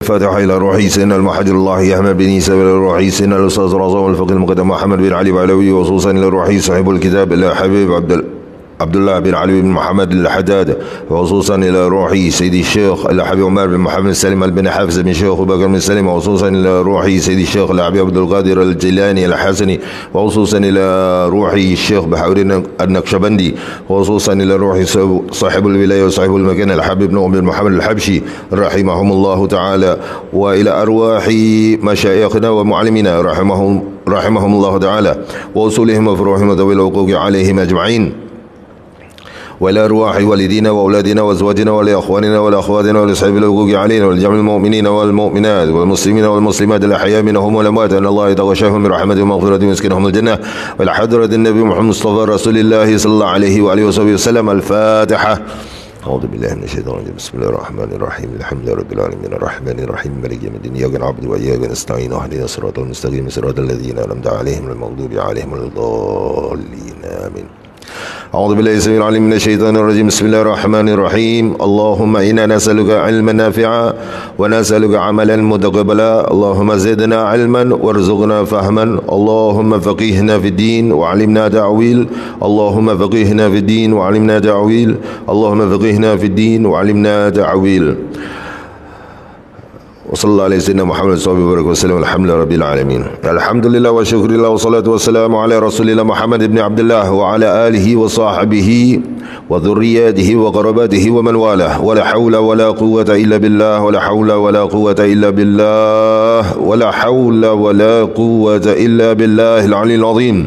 الفاتحة إلى روحي سيدنا المحجر الله أحمد بن عيسى إلى روحي سيدنا الأستاذ العظام الفقيه المقدم محمد بن علي بعلوي، وخصوصا إلى روحي صاحب الكتاب إلى حبيب عبد الله بن علي بن محمد الحداد، وخصوصا إلى روحي سيدي الشيخ إلى حبيب عمر بن محمد سليم بن حافظ بن شيخ بكر بن سليم، وخصوصا إلى روحي سيدي الشيخ إلى حبيب عبد القادر الجيلاني الحسني، وخصوصا إلى روحي الشيخ بحورين النقشبندي، وخصوصا إلى روحي صاحب الولاية وصاحب المكان الحبيب نوح بن محمد الحبشي رحمهم الله تعالى، وإلى أرواح مشايخنا ومعلمنا رحمهم الله تعالى، وأصولهم وفروعهم وذوي الحقوق عليهم أجمعين، وإلى أرواح والدينا وأولادنا وأزواجنا ولأخواننا ولأخواتنا ولأصحاب الحقوق علينا ولجميع المؤمنين والمؤمنات والمسلمين والمسلمات الأحياء منهم والأموات، أن الله يتغشاهم برحمته ومغفرته ويسكنهم الجنة، وإلى حضرة النبي محمد مصطفى رسول الله صلى الله عليه وآله وصحبه وسلم. الفاتحة. أعوذ بالله من الشيطان الرجيم. بسم الله الرحمن الرحيم. الحمد لله رب العالمين الرحمن الرحيم مالك يوم الدين، إياك نعبد وإياك نستعين، اهدنا الصراط المستقيم صراط الذين أنعمت عليهم غير المغضوب عليهم ولا الضالين آمين. أعوذ بالله السميع العليم من الشيطان الرجيم. بسم الله الرحمن الرحيم. اللهم إنا نسألك علما نافعا ونسألك عملا متقبلا، اللهم زدنا علما وارزقنا فهما، اللهم فقهنا في الدين وعلمنا تأويل، اللهم فقهنا في الدين وعلمنا تأويل، اللهم فقهنا في الدين وعلمنا تأويل. وصلى الله على سيدنا محمد صلى الله عليه وسلم. الحمد لله رب العالمين. الحمد لله وشكر الله والصلاة والسلام على رسول الله محمد بن عبد الله وعلى آله وصحبه وذرياته وقرباته ومن والاه، ولا حول ولا قوة إلا بالله، ولا حول ولا قوة إلا بالله، ولا حول ولا قوة إلا بالله العلي العظيم.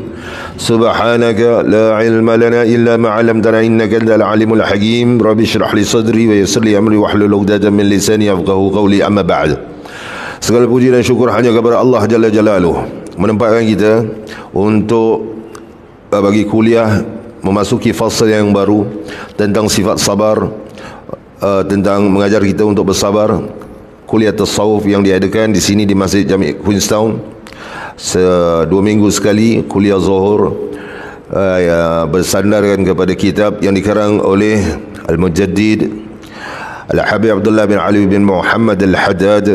سبحانك لا علم لنا إلا ما علمتنا إنك أنت العليم الحكيم. رب اشرح لي صدري ويسر لي أمري واحلل عقدة من لساني يفقهوا قولي. Amma ba'd. Segala puji dan syukur hanya kepada Allah Jalla Jalaluh, menempatkan kita untuk bagi kuliah memasuki fasa yang baru tentang sifat sabar, tentang mengajar kita untuk bersabar. Kuliah tasawuf yang diadakan di sini di Masjid Jami' Queenstown, 2 minggu sekali kuliah zuhur, bersandarkan kepada kitab yang dikarang oleh Al-Mujaddid Al-Habib Abdullah bin Ali bin Muhammad Al-Haddad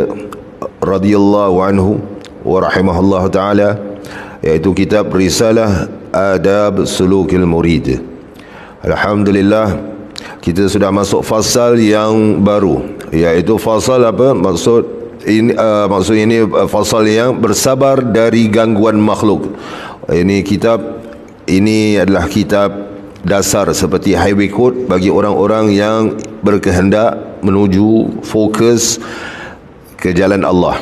radhiyallahu anhu wa rahimahullah ta'ala, yaitu kitab Risalah Adab Sulukil Murid. Alhamdulillah, kita sudah masuk fasal yang baru, yaitu fasal apa? Maksud ini fasal yang bersabar dari gangguan makhluk. Ini adalah kitab dasar seperti highway code bagi orang-orang yang berkehendak menuju fokus ke jalan Allah.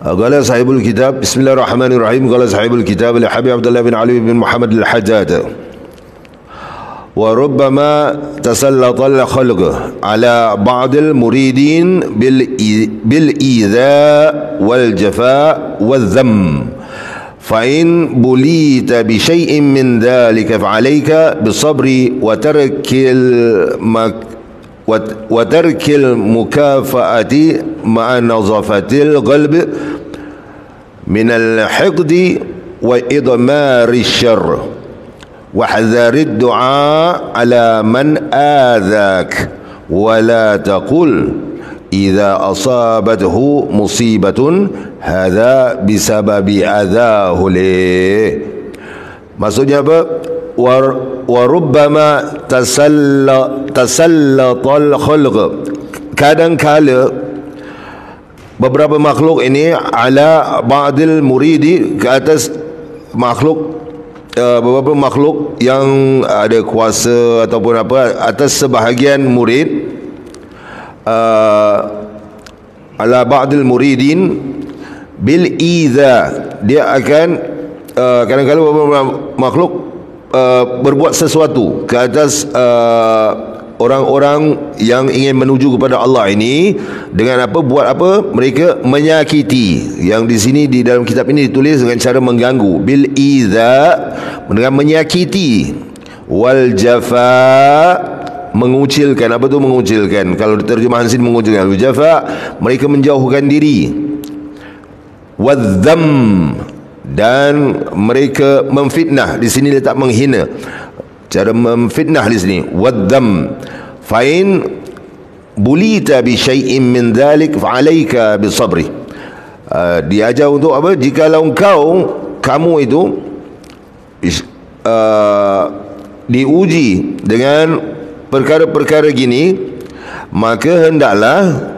Qala sahibul kitab, bismillahirrahmanirrahim. Qala sahibul kitab li Habib Abdullah bin Ali bin Muhammad al-Haddad, wa rubbama tasallata al-khalq ala ba'd al-muridin bil idha wal jafa wal dhamm, fa in bulita bi shay'in min dhalika fa alayka bis-sabri wa tarkil mukafa'ati ma'a nazafatil qalb min al-hiqdi wa idmari syarr wa hadharid du'a ala man adhak wa la taqul idza asabathu musibatun hadha bisababi adhahu li. Maksudnya apa? Wa rubbama tasallatal khalq, kadang-kala beberapa makhluk ini ala ba'dil muridi, ke atas makhluk, beberapa makhluk yang ada kuasa ataupun apa atas sebahagian murid, ala ba'dil muridin bil idza, dia akan kadang-kadang beberapa makhluk berbuat sesuatu ke atas orang-orang yang ingin menuju kepada Allah ini dengan apa? Buat apa? Mereka menyakiti. Yang di sini di dalam kitab ini ditulis dengan cara mengganggu. Bil idza, dengan menyakiti. Wal jafa, mengucilkan. Apa tu mengucilkan? Kalau terjemahan sini mengucilkan. Wal jafa, mereka menjauhkan diri. Wadzam, dan mereka memfitnah. Di sini letak menghina, cara memfitnah di sini. Wadzam, fa'in bulita bi syai'in min dhalik fa'alaika bisabri. Diajar untuk apa? Jikalau kamu itu diuji dengan perkara-perkara gini, maka hendaklah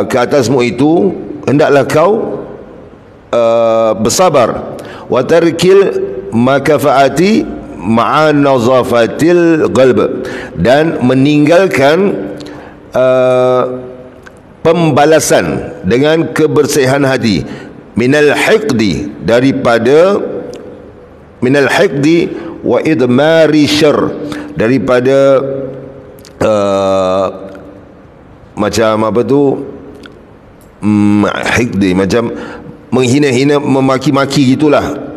ke atasmu itu hendaklah kau bersabar. Wa tarkil makafaati ma'a nazafatil qalb, dan meninggalkan pembalasan dengan kebersihan hati, minal hiqdi, daripada minal hiqdi wa idmari syarr, daripada macam apa tu, hiqdi, macam menghina-hina, memaki-maki gitulah.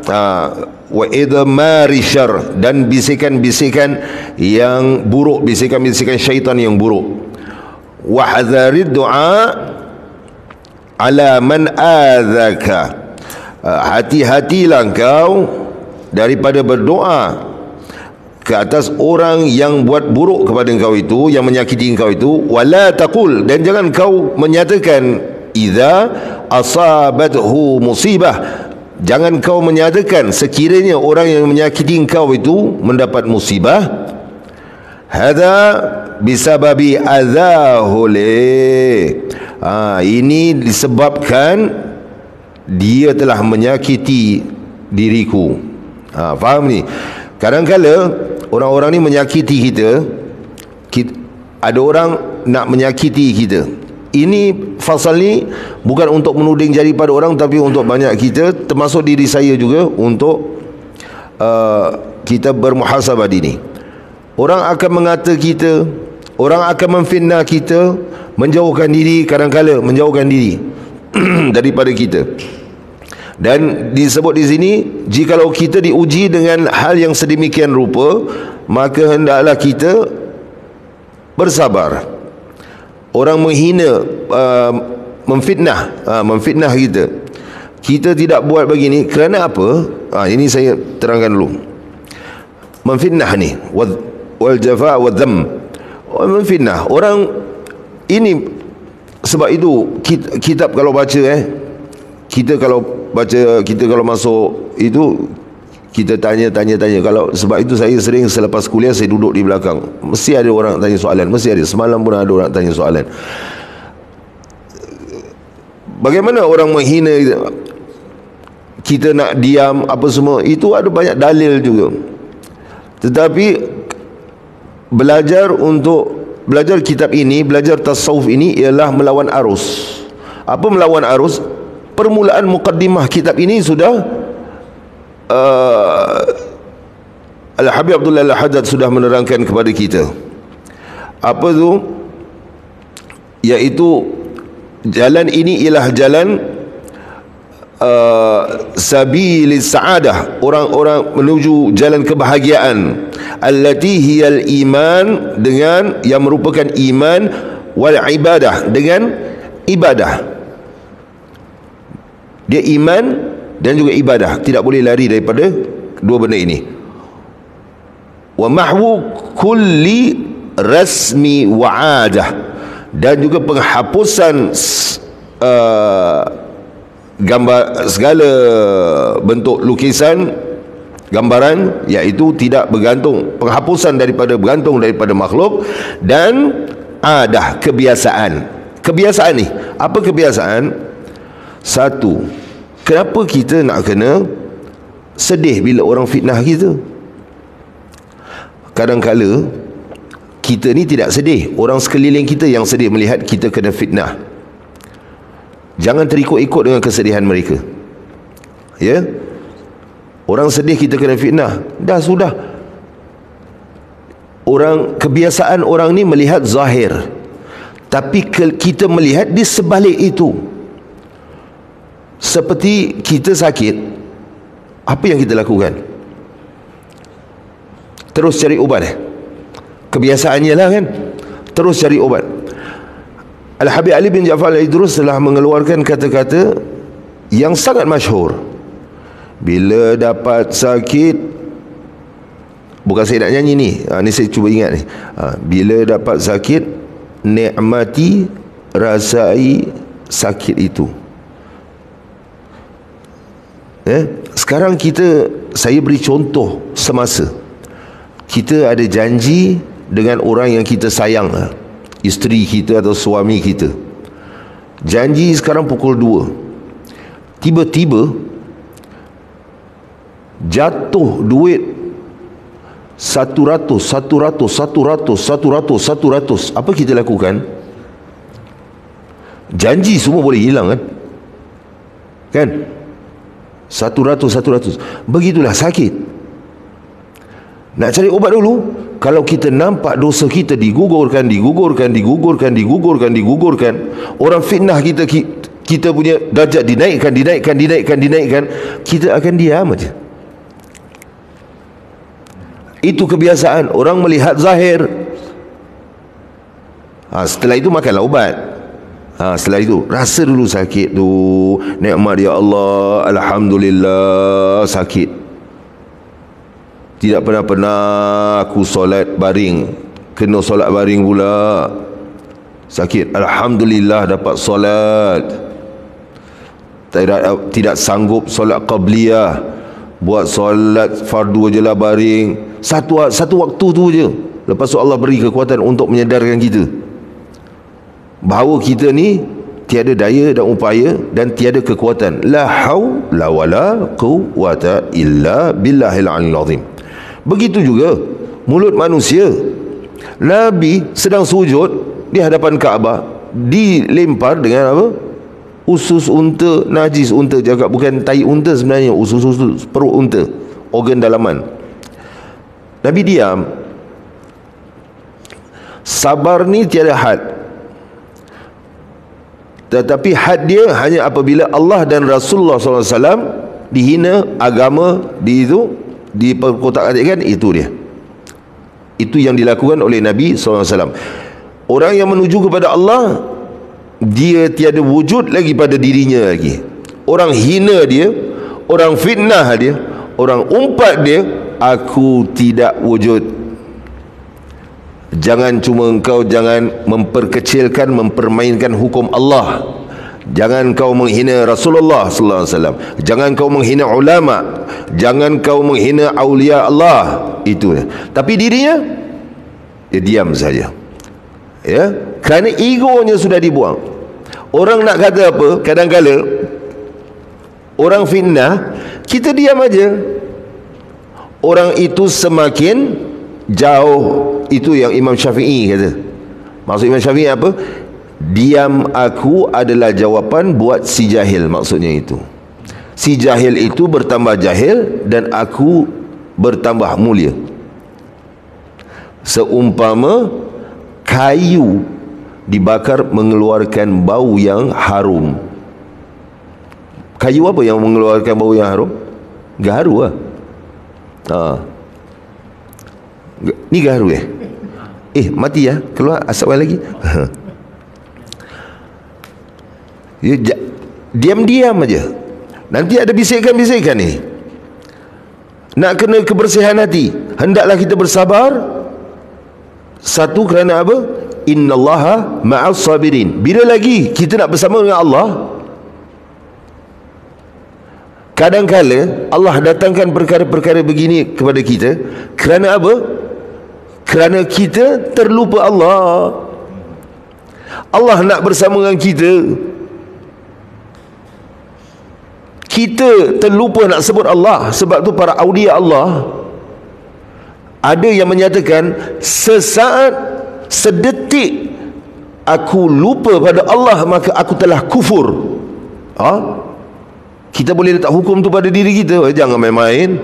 Wa idmari syarr, dan bisikan-bisikan yang buruk, bisikan-bisikan syaitan yang buruk. Wa hadharid du'a ala man adzaka, hati-hatilah kau daripada berdoa ke atas orang yang buat buruk kepada engkau itu, yang menyakiti engkau itu. Wala taqul, dan jangan kau menyatakan idza asabathu musibah, jangan kau menyatakan sekiranya orang yang menyakiti engkau itu mendapat musibah, hadza bisababi adzahu li, ini disebabkan dia telah menyakiti diriku. Faham ni? Kadang-kala orang-orang ni menyakiti kita, ada orang nak menyakiti kita. Ini fasal ni bukan untuk menuding jari pada orang, tapi untuk banyak kita, termasuk diri saya juga, untuk kita bermuhasabah diri. Orang akan mengata kita, orang akan memfitnah kita, menjauhkan diri, kadang-kala menjauhkan diri daripada kita. Dan disebut di sini, jikalau kita diuji dengan hal yang sedemikian rupa, maka hendaklah kita bersabar. Orang menghina, memfitnah kita, kita tidak buat begini kerana apa? Ini saya terangkan dulu. Memfitnah ni, wal jafa wa dham, memfitnah orang ini. Sebab itu kitab kalau baca, kita kalau baca, kita kalau masuk itu, kita tanya. Kalau sebab itu saya sering selepas kuliah saya duduk di belakang, mesti ada orang tanya soalan, mesti ada. Semalam pun ada orang tanya soalan, bagaimana orang menghina kita, nak diam apa semua. Itu ada banyak dalil juga. Tetapi belajar kitab ini, belajar tasawuf ini ialah melawan arus. Apa melawan arus? Permulaan muqaddimah kitab ini sudah Al-Habib Abdullah Al-Haddad sudah menerangkan kepada kita. Apa tu? Iaitu jalan ini ialah jalan sabilis sa'adah, orang-orang menuju jalan kebahagiaan. Allati hiyal iman, dengan yang merupakan iman, wal ibadah, dengan ibadah. Dia iman dan juga ibadah, tidak boleh lari daripada dua benda ini. Wa mahwu kulli rasmi wa'adah, dan juga penghapusan gambar, segala bentuk lukisan, gambaran, iaitu tidak bergantung, penghapusan bergantung daripada makhluk, dan adah, kebiasaan. Kebiasaan ni, apa kebiasaan? Satu, kenapa kita nak kena sedih bila orang fitnah kita? Kadang-kala kita ni tidak sedih, orang sekeliling kita yang sedih melihat kita kena fitnah. Jangan terikut-ikut dengan kesedihan mereka. Ya, orang sedih kita kena fitnah, dah sudah. Kebiasaan orang ni melihat zahir, tapi kita melihat di sebalik itu. Seperti kita sakit, apa yang kita lakukan? Terus cari ubat. Kebiasaannya lah kan, terus cari ubat. Al-Habib Ali bin Ja'far Al-Idrus telah mengeluarkan kata-kata yang sangat masyhur. Bila dapat sakit, bukan saya nak nyanyi ni, ni saya cuba ingat ni. Bila dapat sakit, nikmati, rasai sakit itu. Sekarang saya beri contoh semasa kita ada janji dengan orang yang kita sayang, isteri kita atau suami kita. Janji sekarang pukul 2, tiba-tiba jatuh duit 100. Apa kita lakukan? Janji semua boleh hilang, kan? 100. Begitulah sakit. Nak cari obat dulu. Kalau kita nampak dosa kita digugurkan, orang fitnah kita punya darjat dinaikkan, kita akan diam aja. Itu kebiasaan. Orang melihat zahir. Setelah itu makanlah obat. Setelah itu rasa dulu sakit tu, nikmat ya Allah, alhamdulillah. Sakit, tidak pernah aku solat baring, kena solat baring pula, sakit. Alhamdulillah dapat solat. Tidak sanggup solat qabliyah, buat solat fardu je lah baring. Satu waktu tu je. Lepas tu Allah beri kekuatan untuk menyadarkan kita bahawa kita ni tiada daya dan upaya dan tiada kekuatan. La haula wala quwwata illa billahil aliyil azim. Begitu juga mulut manusia. Nabi sedang sujud di hadapan Kaabah, dilempar dengan apa? Usus unta, najis unta, jaga bukan tai unta sebenarnya, usus perut unta, organ dalaman. Nabi diam. Sabar ni tiada had, tetapi had dia hanya apabila Allah dan Rasulullah SAW dihina, agama diperkotak-atikkan. Itu dia. Itu yang dilakukan oleh Nabi SAW. Orang yang menuju kepada Allah, dia tiada wujud lagi pada dirinya lagi. Orang hina dia, orang fitnah dia, orang umpat dia, aku tidak wujud. Jangan memperkecilkan, mempermainkan hukum Allah. Jangan kau menghina Rasulullah sallallahu alaihi wasallam. Jangan kau menghina ulama. Jangan kau menghina aulia Allah. Itu. Tapi dirinya dia diam saja. Ya, kerana egonya sudah dibuang. Orang nak kata apa, kadang-kala orang fitnah, kita diam aja. Orang itu semakin jauh. Itu yang Imam Syafi'i kata. Maksud Imam Syafi'i apa? Diam aku adalah jawapan buat si jahil. Maksudnya itu, si jahil itu bertambah jahil dan aku bertambah mulia. Seumpama kayu dibakar mengeluarkan bau yang harum. Kayu apa yang mengeluarkan bau yang harum? Gaharu lah. Ni gaharu mati ya, keluar asap lagi. Diam-diam aja. Nanti ada bisikan-bisikan ni. Nak kena kebersihan hati, hendaklah kita bersabar. Satu, kerana apa? Innallaha ma'as sabirin. Bila lagi kita nak bersama dengan Allah? Kadang-kala Allah datangkan perkara-perkara begini kepada kita. Kerana apa? Kerana kita terlupa Allah. Allah nak bersama dengan kita, kita terlupa nak sebut Allah. Sebab tu para awliya Allah, ada yang menyatakan sesaat, sedetik aku lupa pada Allah, maka aku telah kufur. Kita boleh letak hukum tu pada diri kita. Jangan main-main.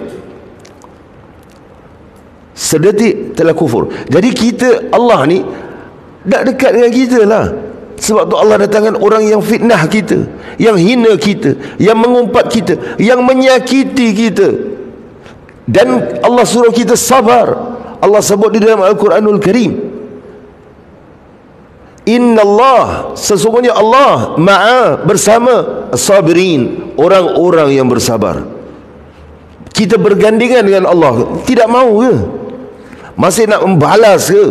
Sedetik telah kufur. Jadi kita, Allah ni tak dekat dengan kita lah. Sebab tu Allah datangkan orang yang fitnah kita, yang hina kita, yang mengumpat kita, yang menyakiti kita. Dan Allah suruh kita sabar. Allah sebut di dalam Al-Quranul Karim, Inna Allah, sesungguhnya Allah ma'a, bersama as-sabirin, orang-orang yang bersabar. Kita bergandengan dengan Allah. Tidak mahu ke? Masih nak membalas ke?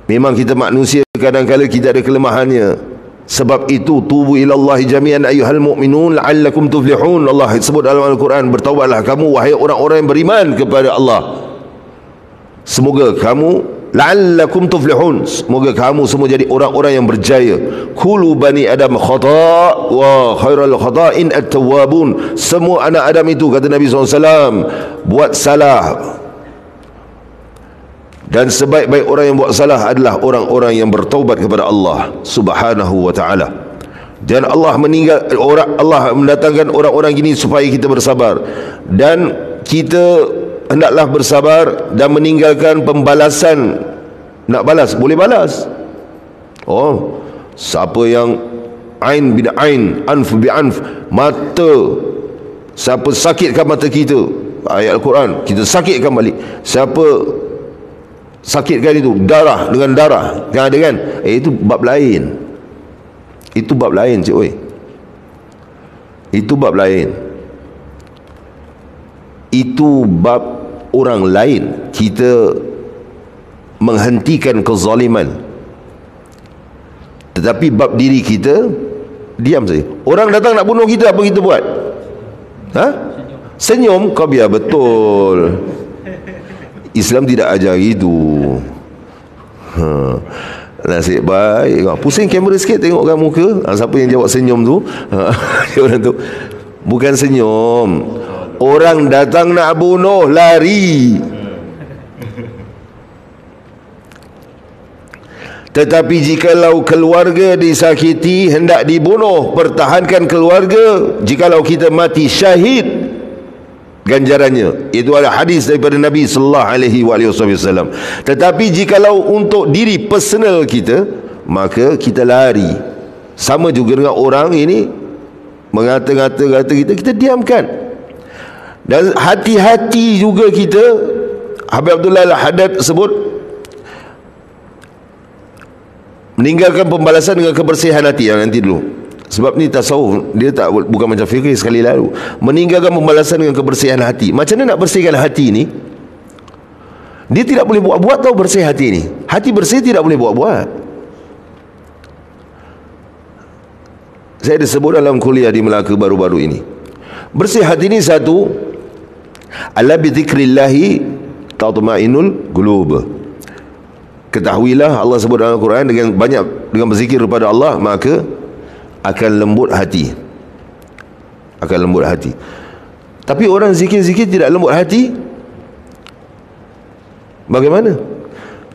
Memang kita manusia, kadang-kadang kita ada kelemahannya. Sebab itu tubu ilallahi jami'an ayyuhal mu'minun la'allakum tuflihun. Allah sebut dalam Al-Quran, bertaubatlah kamu wahai orang-orang yang beriman kepada Allah, semoga kamu la'allakum tuflihun, semoga kamu semua jadi orang-orang yang berjaya. Kullu bani adam khata' wa khairul khata'in at-tawwabun. Semua anak Adam itu, kata Nabi SAW, buat salah, dan sebaik-baik orang yang buat salah adalah orang-orang yang bertaubat kepada Allah Subhanahu wa ta'ala. Dan Allah mendatangkan orang-orang gini supaya kita bersabar, dan kita hendaklah bersabar dan meninggalkan pembalasan. Nak balas, boleh balas. Oh, siapa yang ain bin ain, anf bi anf, mata, siapa sakitkan mata kita, ayat Al-Quran, kita sakitkan balik. Siapa sakitkan itu, darah dengan darah, kan ada kan? Itu bab lain. Itu bab lain, cik oi. Itu bab lain. Itu bab orang lain. Kita menghentikan kezaliman. Tetapi bab diri kita, diam saja. Orang datang nak bunuh kita, apa kita buat? Ha? Senyum. Kau biar, betul. Islam tidak ajar itu. Nasib baik. Pusing kamera sikit, tengok kan muka. Siapa yang jawab senyum tu? Orang tu bukan senyum. Orang datang nak bunuh, lari. Tetapi jikalau keluarga disakiti, hendak dibunuh, pertahankan keluarga. Jikalau kita mati syahid, ganjarannya. Itu adalah hadis daripada Nabi sallallahu alaihi wasallam. Tetapi jikalau untuk diri personal kita, maka kita lari. Sama juga dengan orang ini mengata-ngata kita diamkan. Dan hati-hati juga kita. Habib Abdullah Al-Haddad sebut, meninggalkan pembalasan dengan kebersihan hati. Yang nanti dulu, sebab ni tasawuf, dia tak, bukan macam fikir sekali lalu. Meninggalkan pembalasan dengan kebersihan hati. Macam mana nak bersihkan hati ni? Dia tidak boleh buat-buat tau bersih hati ni. Hati bersih tidak boleh buat-buat. Saya ada sebut dalam kuliah di Melaka baru-baru ini. Bersih hati ni satu, ala bi dzikrillahi tatma'innul qulub. Ketahuilah, Allah sebut dalam Al-Quran, dengan berzikir kepada Allah, maka akan lembut hati. Akan lembut hati. Tapi orang zikir-zikir tidak lembut hati, bagaimana?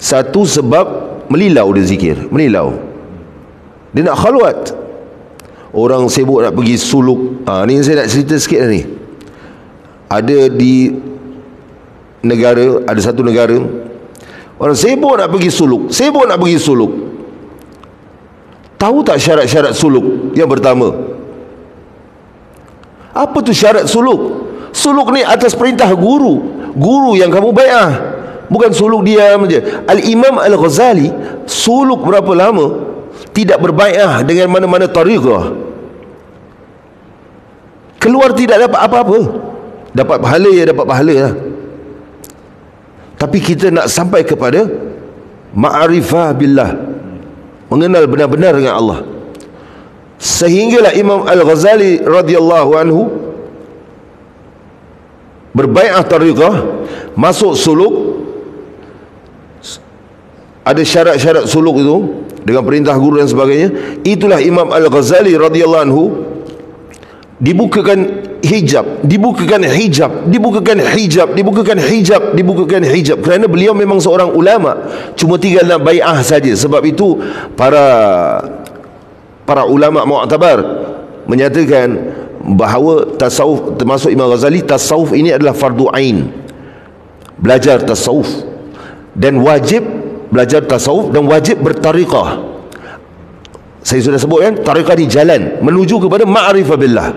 Satu sebab melilau dia zikir, melilau. Dia nak khalwat. Orang sibuk nak pergi suluk. Ni saya nak cerita sikit ni. Ada di negara, ada satu negara, orang sibuk nak pergi suluk, sibuk nak pergi suluk. Tahu tak syarat-syarat suluk? Yang pertama, apa tu syarat suluk? Suluk ni atas perintah guru. Guru yang kamu bai'ah, bukan suluk diam je. Al-Imam Al-Ghazali suluk berapa lama, tidak berbai'ah dengan mana-mana tariqah, keluar tidak dapat apa-apa. Dapat pahala, ya dapat pahala lah. Tapi kita nak sampai kepada ma'rifah billah, mengenal benar-benar dengan Allah. Sehinggalah Imam Al-Ghazali radhiyallahu anhu berbai'ah tariqah, masuk suluk. Ada syarat-syarat suluk itu dengan perintah guru dan sebagainya. Itulah Imam Al-Ghazali radhiyallahu anhu dibukakan hijab, dibukakan hijab, dibukakan hijab, dibukakan hijab, dibukakan hijab, kerana beliau memang seorang ulama, cuma tinggal nak bai'ah saja. Sebab itu para ulama mu'tabar menyatakan bahawa tasawuf, termasuk Imam Ghazali, tasawuf ini adalah fardu ain. Belajar tasawuf dan wajib belajar tasawuf, dan wajib bertariqah. Saya sudah sebut kan, tariqah ni jalan menuju kepada ma'rifah billah.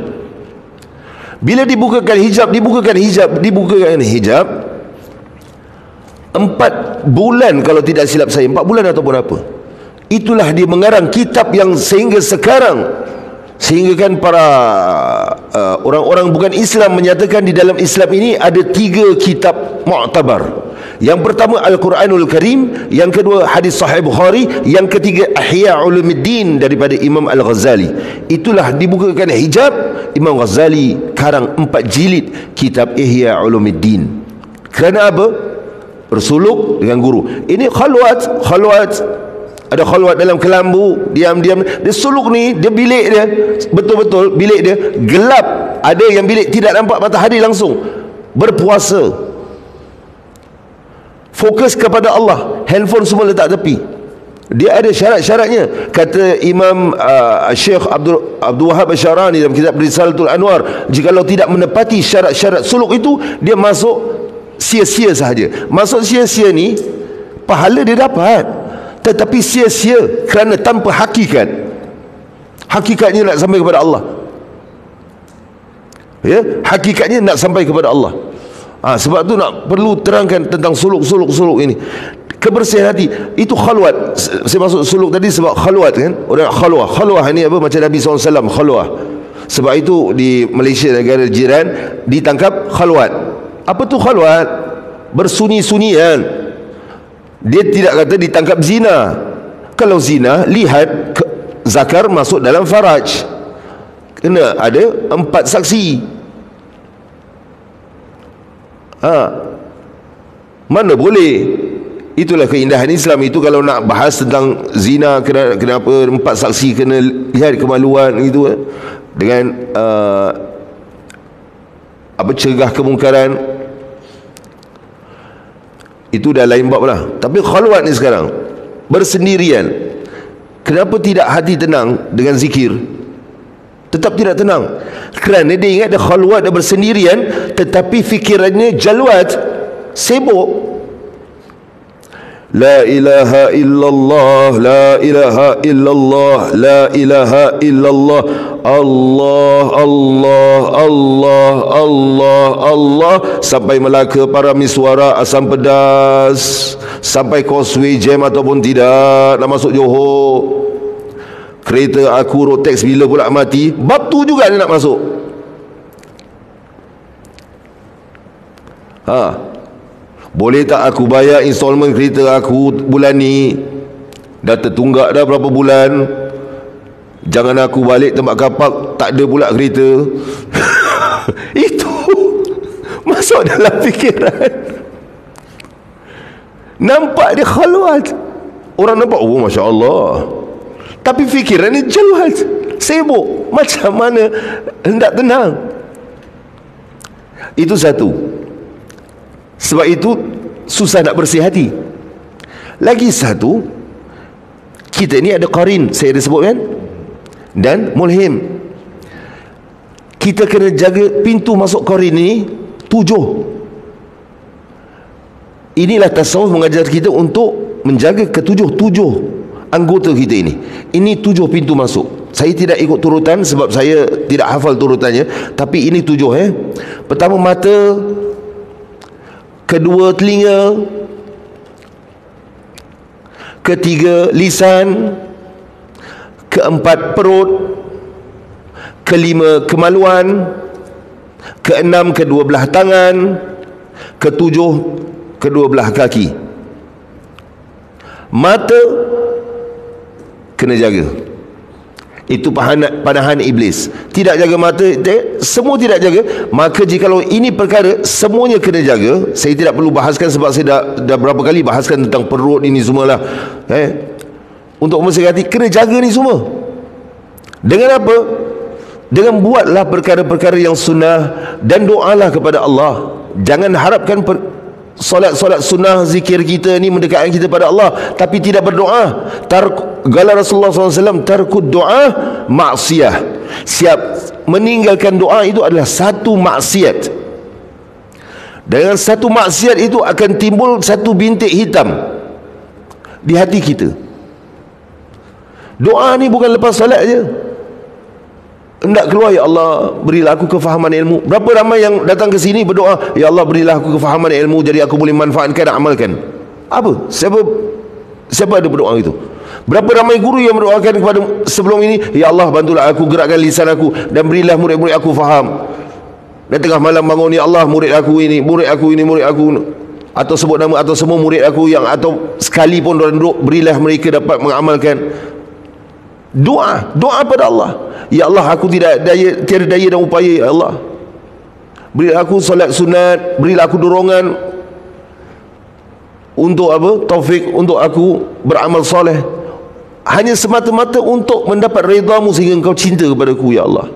Bila dibukakan hijab, dibukakan hijab, dibukakan hijab, 4 bulan kalau tidak silap saya, 4 bulan ataupun apa, itulah dia mengarang kitab yang sehingga sekarang, sehingga kan para orang-orang bukan Islam menyatakan di dalam Islam ini ada 3 kitab mu'tabar. Yang pertama Al-Quranul Karim, yang kedua hadis Sahih Bukhari, yang ketiga Ihya Ulumuddin daripada Imam Al-Ghazali. Itulah dibukakan hijab, Imam Ghazali karang 4 jilid kitab Ihya Ulumuddin. Kerana apa? Bersuluk dengan guru. Ini khalwat, ada khalwat dalam kelambu, diam-diam. Dia suluk ni, dia bilik dia, betul-betul bilik dia gelap. Ada yang bilik tidak nampak matahari langsung. Berpuasa, fokus kepada Allah, handphone semua letak tepi. Dia ada syarat-syaratnya. Kata Imam Syekh Abdul Wahab Asy-Syarani dalam kitab Risalatul Anwar, jikalau tidak menepati syarat-syarat suluk itu, dia masuk sia-sia sahaja. Masuk sia-sia ni, pahala dia dapat, tetapi sia-sia kerana tanpa hakikat. Hakikatnya nak sampai kepada Allah. Ya, hakikatnya nak sampai kepada Allah. Sebab tu nak perlu terangkan tentang suluk ini. Kebersihan hati itu khalwat. Saya masuk suluk tadi sebab khalwat kan. Orang khalwah ni apa, macam Nabi SAW khalwah. Sebab itu di Malaysia, negara jiran, ditangkap khalwat. Apa tu khalwat? Bersunyi-sunyian. Dia tidak kata ditangkap zina. Kalau zina, lihat zakar masuk dalam faraj, kena ada 4 saksi. Mana boleh. Itulah keindahan Islam itu. Kalau nak bahas tentang zina, kenapa 4 saksi, kena lihat kemaluan itu, dengan cegah kemungkaran. Itu dah lain bab lah. Tapi khalwat ni sekarang bersendirian. Kenapa tidak hati tenang dengan zikir? Tetap tidak tenang kerana dia ingat dia khalwat, dia bersendirian, tetapi fikirannya jalwat, sibuk. La ilaha illallah, la ilaha illallah, la ilaha illallah, Allah, Allah, Allah, Allah, Allah, sampai Melaka, Paramiswara, Asam Pedas, sampai Causeway Jam ataupun tidak, nak masuk Johor. Kereta aku road tax bila pula mati, bab tu juga dia nak masuk. Boleh tak aku bayar installment kereta aku bulan ni? Dah tertunggak dah berapa bulan. Jangan aku balik tempat kapak tak ada pula kereta. Itu masuk dalam fikiran. Nampak dia khalwat. Orang nampak, oh Masya Allah, tapi fikiran ni jalwat, sibuk. Macam mana hendak tenang? Itu satu. Sebab itu susah nak bersih hati. Lagi satu, kita ni ada qarin, saya ada sebut kan, dan mulhim. Kita kena jaga pintu masuk qarin ni 7. Inilah tasawuf mengajar kita untuk menjaga ketujuh anggota kita ini. Ini 7 pintu masuk. Saya tidak ikut turutan sebab saya tidak hafal turutannya, tapi ini 7. Pertama mata, kedua telinga, ketiga lisan, keempat perut, kelima kemaluan, keenam kedua belah tangan, ketujuh kedua belah kaki. Mata kena jaga. Itu panahan iblis. Tidak jaga mata, semua tidak jaga. Maka jikalau ini perkara semuanya kena jaga. Saya tidak perlu bahaskan sebab saya dah berapa kali bahaskan tentang perut ini semualah. Untuk membersihkan hati kena jaga ni semua. Dengan apa? Dengan buatlah perkara-perkara yang sunnah dan doalah kepada Allah. Jangan harapkan solat-solat sunnah, zikir kita ni mendekatkan kita pada Allah, tapi tidak berdoa. Gala Rasulullah SAW, tarkud doa maksiyah. Siap meninggalkan doa itu adalah satu maksiat. Dengan satu maksiat itu akan timbul satu bintik hitam di hati kita. Doa ni bukan lepas solat je. Hendak keluar, ya Allah berilah aku kefahaman ilmu. Berapa ramai yang datang ke sini berdoa, ya Allah berilah aku kefahaman ilmu jadi aku boleh manfaatkan dan amalkan. Apa? Siapa ada berdoa itu? Berapa ramai guru yang berdoakan kepada sebelum ini, ya Allah bantulah aku, gerakkan lisan aku dan berilah murid-murid aku faham. Dan tengah malam bangun, ya Allah murid aku ini, murid aku ini, murid aku. atau sebut nama atau semua murid aku yang atau sekali pun orang duduk, berilah mereka dapat mengamalkan. Doa pada Allah. Ya Allah, aku tiada daya dan upaya, ya Allah. Berilah aku solat sunat, berilah aku dorongan untuk apa? Taufik untuk aku beramal soleh. Hanya semata-mata untuk mendapat redha-Mu sehingga Engkau cinta kepadaku, ya Allah.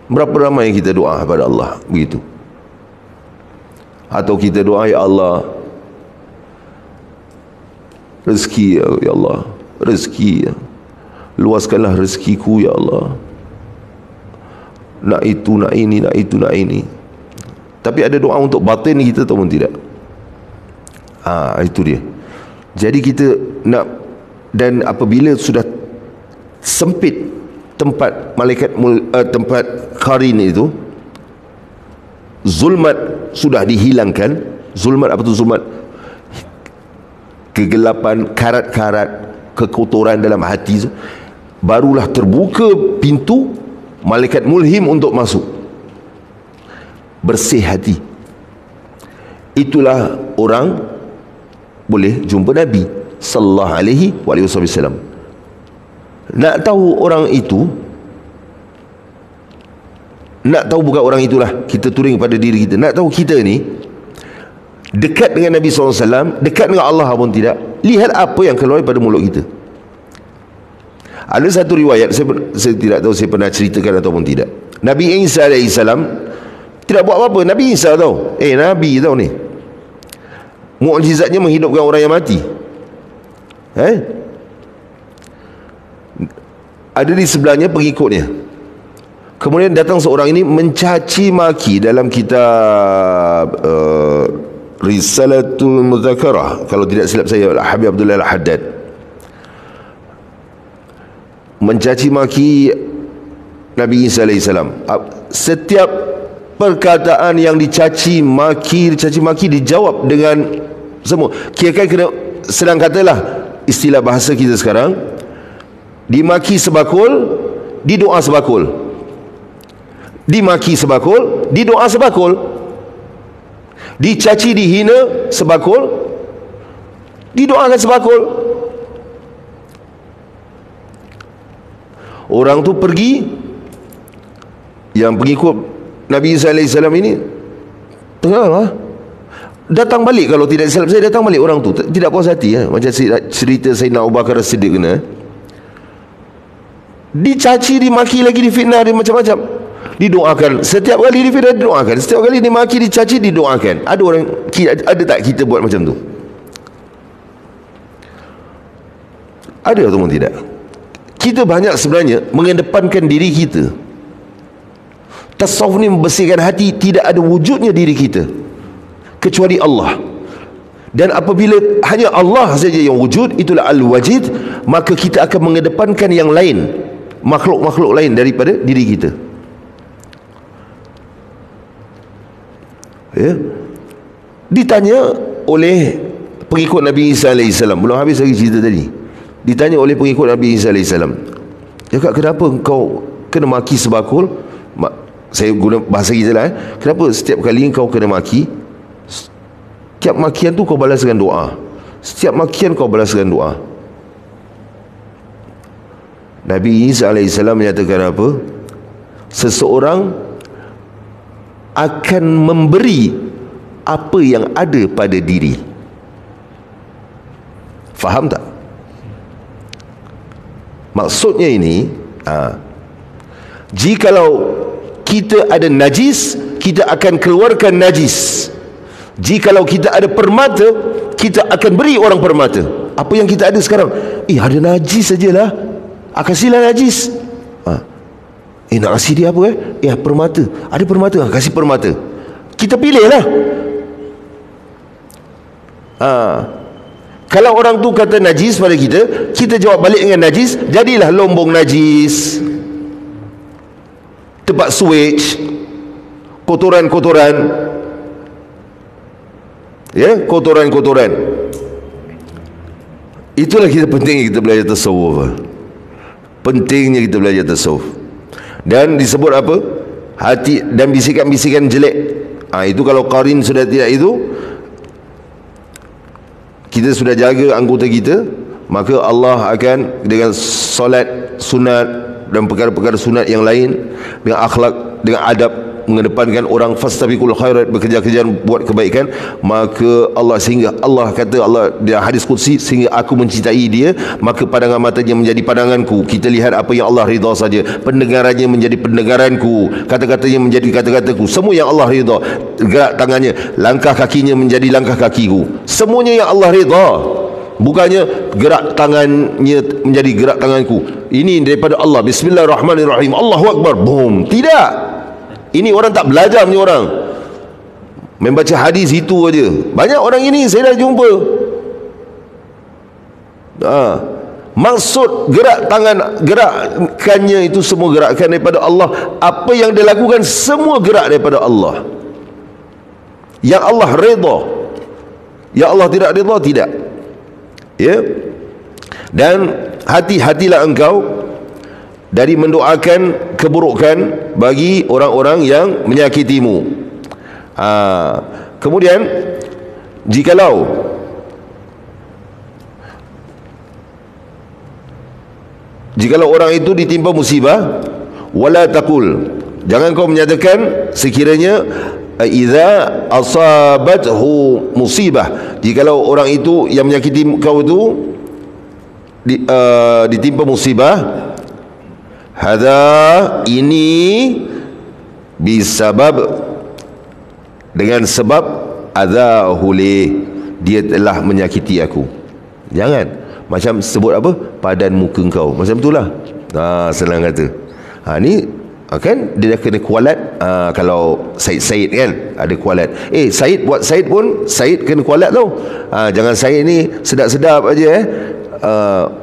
Berapa ramai kita doa kepada Allah begitu? Atau kita doa, ya Allah, rezeki, ya Allah, rezeki, luaskanlah rezekiku, ya Allah. Nak itu, nak ini, nak itu, nak ini. Tapi ada doa untuk batin kita ataupun tidak? Itu dia. Jadi kita nak, dan apabila sudah sempit tempat malaikat tempat qarin itu, zulmat sudah dihilangkan. Zulmat apa tu zulmat? Kegelapan, karat-karat, kekotoran dalam hati, barulah terbuka pintu malaikat mulhim untuk masuk, bersih hati. Itulah orang boleh jumpa Nabi sallallahu alaihi wasallam. Nak tahu orang itu, nak tahu bukan orang itulah, kita turing pada diri kita. Nak tahu kita ni dekat dengan Nabi SAW, dekat dengan Allah pun tidak, lihat apa yang keluar pada mulut kita. Ada satu riwayat, saya tidak tahu saya pernah ceritakan ataupun tidak. Nabi Isa AS tidak buat apa-apa. Nabi Isa tahu, Nabi tahu ni, mukjizatnya menghidupkan orang yang mati. Ada di sebelahnya pengikutnya. Kemudian datang seorang ini mencaci maki dalam kitab Risalatul Mudzakarah, kalau tidak silap saya, Habib Abdullah Al-Haddad, mencaci maki Nabi Isa AS. Setiap perkataan yang dicaci maki dijawab dengan semua. Kira-kira kena, senang katalah istilah bahasa kita sekarang, dimaki sebakul, didoa sebakul. Dimaki sebakul, didoa sebakul. Dicaci, dihina sebakul, didoakan sebakul. Orang tu pergi, yang pengikut Nabi Isa AS ini tengah datang balik, kalau tidak silap saya datang balik orang tu, tidak puas hati, macam cerita Sayyidina Abu Bakar As-Siddiq kena, dicaci, dimaki lagi, difitnah, dia macam-macam, didoakan. Setiap kali difitnah didoakan, setiap kali dimaki, dicaci, didoakan. Ada orang, ada tak kita buat macam tu? Ada ataupun tidak? Kita banyak sebenarnya mengedepankan diri kita. Tasawuf ni membersihkan hati. Tidak ada wujudnya diri kita kecuali Allah. Dan apabila hanya Allah saja yang wujud, itulah Al-Wajid, maka kita akan mengedepankan yang lain, makhluk-makhluk lain daripada diri kita. Ditanya oleh pengikut Nabi Isa AS, belum habis lagi cerita tadi. Ditanya oleh pengikut Nabi Isa AS, cakap, kenapa engkau kena maki sebakul? Saya guna bahasa kita lah, kenapa setiap kali engkau kena maki, setiap makian tu kau balas dengan doa, setiap makian kau balas dengan doa? Nabi Isa AS menyatakan apa? Seseorang akan memberi apa yang ada pada diri. Faham tak? Maksudnya ini, jikalau kita ada najis, kita akan keluarkan najis. Jikalau kita ada permata, kita akan beri orang permata. Apa yang kita ada sekarang, ada najis sajalah, kasihlah najis. Nak kasih dia apa? Permata. Ada permata, kasih permata. Kita pilihlah. Kalau orang tu kata najis pada kita, kita jawab balik dengan najis, jadilah lombong najis, tempat switch, kotoran-kotoran, kotoran-kotoran. Itulah kita pentingnya kita belajar tasawuf. Pentingnya kita belajar tasawuf. Dan disebut apa? Hati dan bisikan-bisikan jelek Itu kalau qarin sudah tidak itu, kita sudah jaga anggota kita, maka Allah akan dengan solat sunat dan perkara-perkara sunat yang lain, dengan akhlak, dengan adab, mengedepankan orang, fastabiqul khairat, bekerja-kerja buat kebaikan, maka Allah, sehingga Allah kata, Allah di hadis qudsi, sehingga aku mencintai dia, maka pandangan matanya menjadi pandanganku. Kita lihat apa yang Allah ridha saja, pendengarannya menjadi pendengaranku, kata-katanya menjadi kata-kataku, semua yang Allah ridha. Gerak tangannya, langkah kakinya menjadi langkah kakiku, semuanya yang Allah ridha. Bukannya gerak tangannya menjadi gerak tanganku, ini daripada Allah, bismillahirrahmanirrahim, Allahu Akbar, boom. Tidak. Ini orang tak belajar punya orang, membaca hadis itu aja. Banyak orang ini saya dah jumpa. Maksud gerak tangan, gerakannya itu semua gerakan daripada Allah. Apa yang dia lakukan semua gerak daripada Allah. Yang Allah redha, yang Allah tidak redha, tidak. Ya. Dan hati-hatilah engkau dari mendoakan keburukan bagi orang-orang yang menyakitimu. Kemudian jikalau orang itu ditimpa musibah, wala taqul, jangan kau menyatakan sekiranya idza asabathu musibah, jikalau orang itu yang menyakiti kau itu ditimpa musibah, hadza, ini bisabab, dengan sebab adzahu li, dia telah menyakiti aku. Jangan macam sebut apa, padan muka kau, macam itulah. Senang kata. Ni kan dia dah kena kualat. Kalau Said kan ada kualat. Said buat Said pun Said kena kualat tau. Jangan Said ni sedap-sedap aja.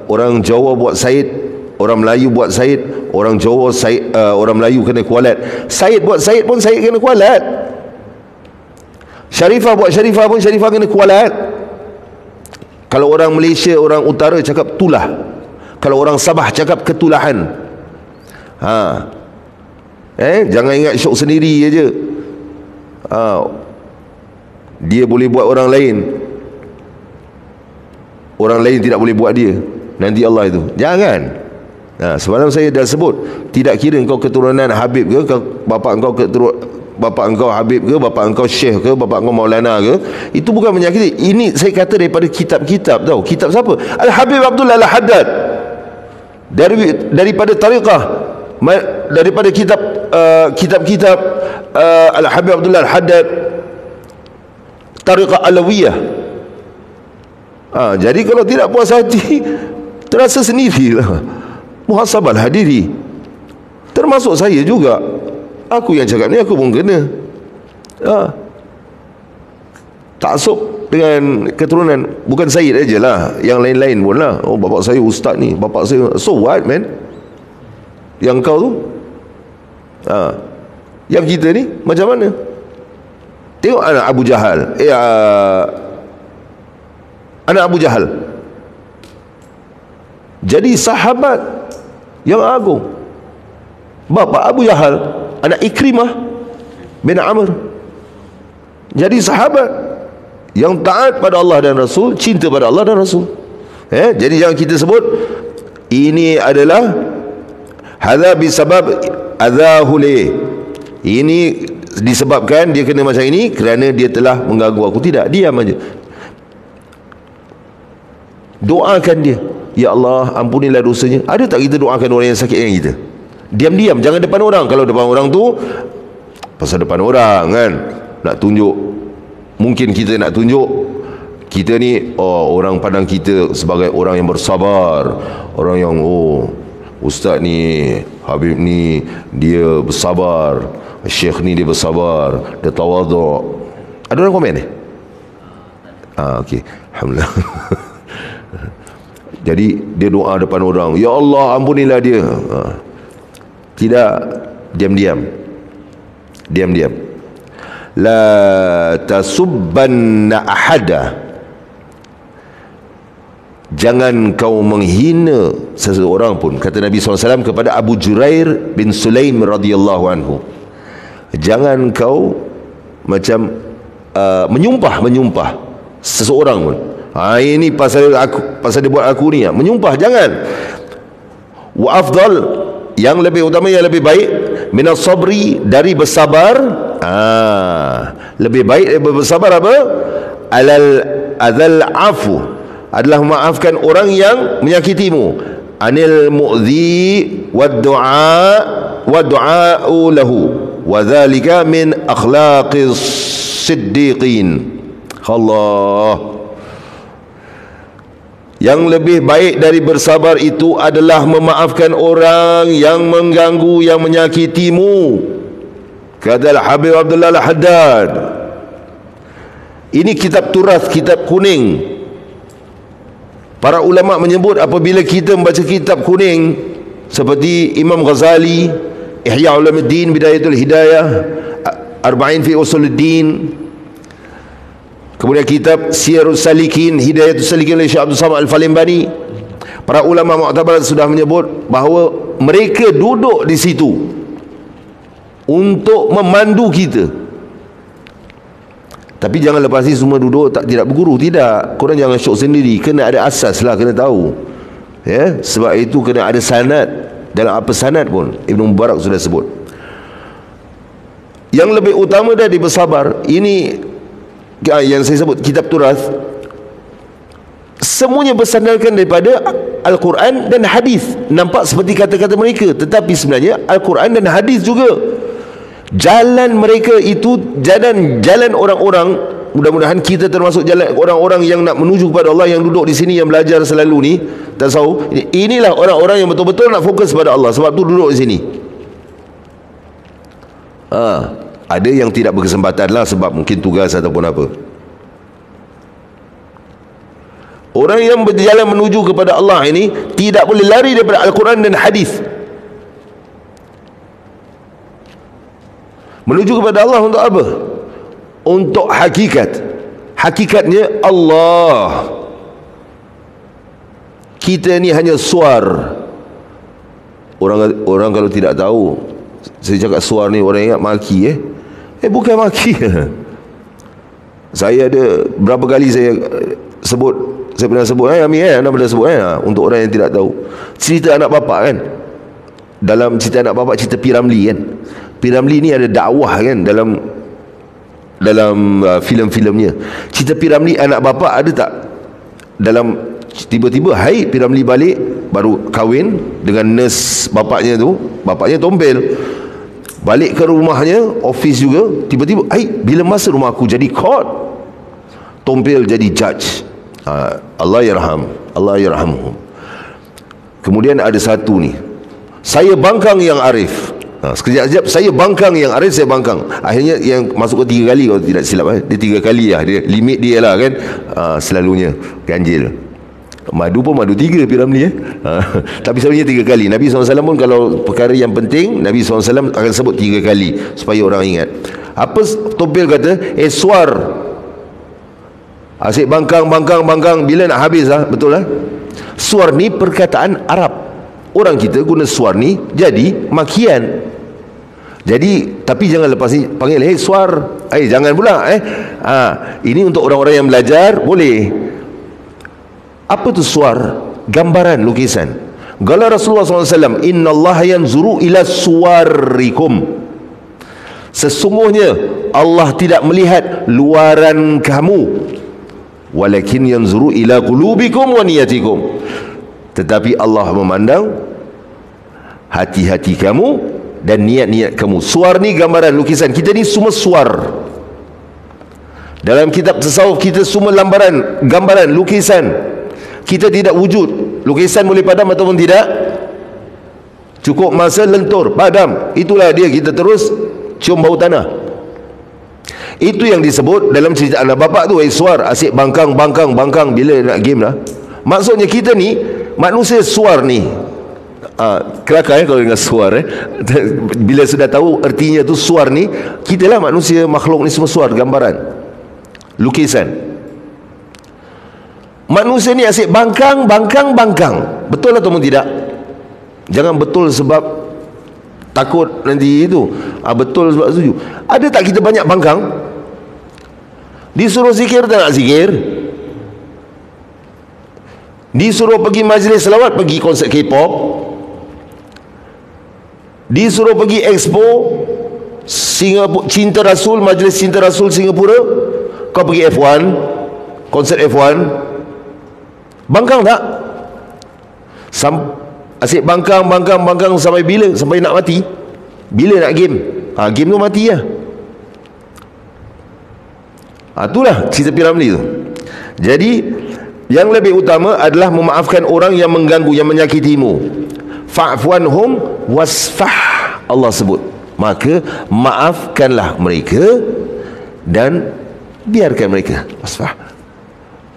Orang Jawa buat Said, orang Melayu buat Said, orang Jawa Said, orang Melayu kena kualat. Said buat Said pun Said kena kualat. Syarifah buat Syarifah pun Syarifah kena kualat. Kalau orang Malaysia, orang utara cakap tulah. Kalau orang Sabah cakap ketulahan. Jangan ingat syok sendiri aja. Dia boleh buat orang lain, orang lain tidak boleh buat dia. Nanti Allah itu. Jangan. Semalam saya dah sebut, tidak kira engkau keturunan Habib ke, bapak engkau Habib ke, bapak engkau Syekh ke, bapak engkau Maulana ke, itu bukan menyakiti. Ini saya kata daripada kitab-kitab tau. Kitab siapa? Al-Habib Abdullah Al-Haddad. Daripada tariqah, daripada kitab-kitab Al-Habib Abdullah Al-Haddad, tariqah Alawiyah. Jadi kalau tidak puas hati, terasa sendirilah. Muhasabahlah diri. Termasuk saya juga. Aku yang cakap ni, aku pun kena. Taksub dengan keturunan. Bukan Syed aja lah, yang lain-lain pun lah. Bapak saya ustaz ni, bapak saya. So what man? Yang kau tu, yang kita ni macam mana? Tengok anak Abu Jahal, anak Abu Jahal jadi sahabat yang agung. Bapa Abu Jahal, anak Ikrimah bin Amr, jadi sahabat yang taat pada Allah dan Rasul, cinta pada Allah dan Rasul. Jadi jangan kita sebut ini adalah hadza bisabab adzahu li, ini disebabkan dia kena macam ini kerana dia telah mengganggu aku. Tidak, diam aja. Doakan dia, ya Allah ampunilah dosanya. Ada tak kita doakan orang yang sakit dengan kita? Diam-diam, jangan depan orang. Kalau depan orang tu pasal depan orang kan, nak tunjuk, mungkin kita nak tunjuk kita ni, orang pandang kita sebagai orang yang bersabar, orang yang ustaz ni, Habib ni dia bersabar, Syekh ni dia bersabar, dia tawaduk. Ada orang komen ni? Okey, alhamdulillah. Jadi dia doa depan orang, ya Allah ampunilah dia. Tidak, diam-diam. Diam-diam. La tasubbanna ahada, jangan kau menghina seseorang pun. Kata Nabi SAW kepada Abu Jurair bin Sulaim radhiyallahu anhu, jangan kau macam menyumpah seseorang pun. Ini pasal dia buat aku ni, menyumpah jangan. Wa afdal, yang lebih utama, yang lebih baik, minas sabri, dari bersabar. Lebih baik daripada bersabar apa? Adal afu, adalah memaafkan orang yang menyakitimu. Anil mu'zi wad du'a'u lahu, wa dhalika min akhlaqis siddiqin. Allah, yang lebih baik dari bersabar itu adalah memaafkan orang yang mengganggu, yang menyakitimu. Kata Habib Abdullah Al-Haddad. Ini kitab turas, kitab kuning. Para ulama menyebut apabila kita membaca kitab kuning seperti Imam Ghazali, Ihya Ulumuddin, Bidayatul Hidayah, Arba'in fi Usuluddin, kemudian kitab Siyarus Salikin, Hidayatul Salikin oleh Syekh Abdul Samad Al-Falimbani, para ulama mu'tabar sudah menyebut bahawa mereka duduk di situ untuk memandu kita. Tapi jangan lepas ni semua duduk tidak berguru. Tidak, korang jangan syok sendiri. Kena ada asas lah, kena tahu, ya. Sebab itu kena ada sanad. Dalam apa sanad pun Ibn Mubarak sudah sebut. Yang lebih utama dari bersabar, ini yang saya sebut kitab turas, semuanya bersandarkan daripada Al-Quran dan hadis. Nampak seperti kata-kata mereka, tetapi sebenarnya Al-Quran dan hadis juga. Jalan mereka itu jalan orang-orang, mudah-mudahan kita termasuk jalan orang-orang yang nak menuju kepada Allah, yang duduk di sini, yang belajar selalu ni tasawuf. Inilah orang-orang yang betul-betul nak fokus pada Allah, sebab tu duduk di sini. Ada yang tidak berkesempatan lah sebab mungkin tugas ataupun apa. Orang yang berjalan menuju kepada Allah ini tidak boleh lari daripada Al-Quran dan hadis. Menuju kepada Allah untuk apa? Untuk hakikat. Hakikatnya Allah. Kita ni hanya suar. Orang kalau tidak tahu, saya cakap suar ni, orang ingat maki. Bukan maki. Saya ada berapa kali saya sebut, saya pernah sebut, Amir anda pernah sebut, untuk orang yang tidak tahu, cerita anak bapa kan. Dalam cerita anak bapa, cerita P. Ramlee kan. P. Ramlee ni ada dakwah kan dalam filem-filemnya. Cerita P. Ramlee anak bapa ada tak? Dalam tiba-tiba P. Ramlee balik, baru kahwin dengan nurse bapaknya tu, bapaknya tompel. Balik ke rumahnya, office juga, tiba-tiba bila masa rumah aku jadi court, tompel jadi judge. Allah yarhamhum. Kemudian ada satu ni, saya bangkang yang arif. Sekejap-sekejap saya bangkang yang arif, saya bangkang. Akhirnya yang masuk ke 3 kali kalau tidak silap. Dia 3 kali lah, dia limit dia lah kan. Selalunya ganjil. Madu pun madu 3 P. Ramlee tapi selalunya 3 kali. Nabi SAW pun kalau perkara yang penting, Nabi SAW akan sebut 3 kali supaya orang ingat. Apa tompel kata? Suar. Asyik bangkang. Bila nak habis lah, betul lah. Suar ni perkataan Arab. Orang kita guna suar ni jadi makian. Jadi, tapi jangan lepas ni panggil suar. Jangan pula ini untuk orang-orang yang belajar boleh. Apa tu suar? Gambaran, lukisan. Qala Rasulullah SAW, Inna Allah yanzuru ila suwarikum. Sesungguhnya Allah tidak melihat luaran kamu, walakin yanzuru ila qulubikum wa niyatikum. Tetapi Allah memandang hati-hati kamu dan niat-niat kamu. Suar ni gambaran, lukisan. Kita ni semua suar. Dalam kitab tasawuf kita semua lambaran, gambaran, lukisan. Kita tidak wujud. Lukisan boleh padam ataupun tidak, cukup masa lentur, padam. Itulah dia, kita terus cium bau tanah. Itu yang disebut dalam cerita anak bapak tu, suar. Asyik bangkang. Bila nak game lah. Maksudnya kita ni manusia suar ni. Kelakar kalau dengar suar bila sudah tahu artinya tu suar ni, kita lah manusia, makhluk ni semua suar, gambaran, lukisan. Manusia ni asyik bangkang. Betul atau tidak? Jangan betul sebab takut nanti itu. Betul sebab setuju. Ada tak kita banyak bangkang? Disuruh zikir tak nak zikir? Disuruh pergi majlis selawat, pergi konsert K-pop. Disuruh pergi expo Singapura, Cinta Rasul, majlis Cinta Rasul Singapura, kau pergi F1, konsert F1. Bangkang tak? Asyik bangkang sampai bila? Sampai nak mati. Bila nak game? Game tu mati lah. Itulah cerita P. Ramlee tu. Jadi yang lebih utama adalah memaafkan orang yang mengganggu, yang menyakitimu. Fa'fuanhum wasfah, Allah sebut. Maka maafkanlah mereka dan biarkan mereka. Wasfah,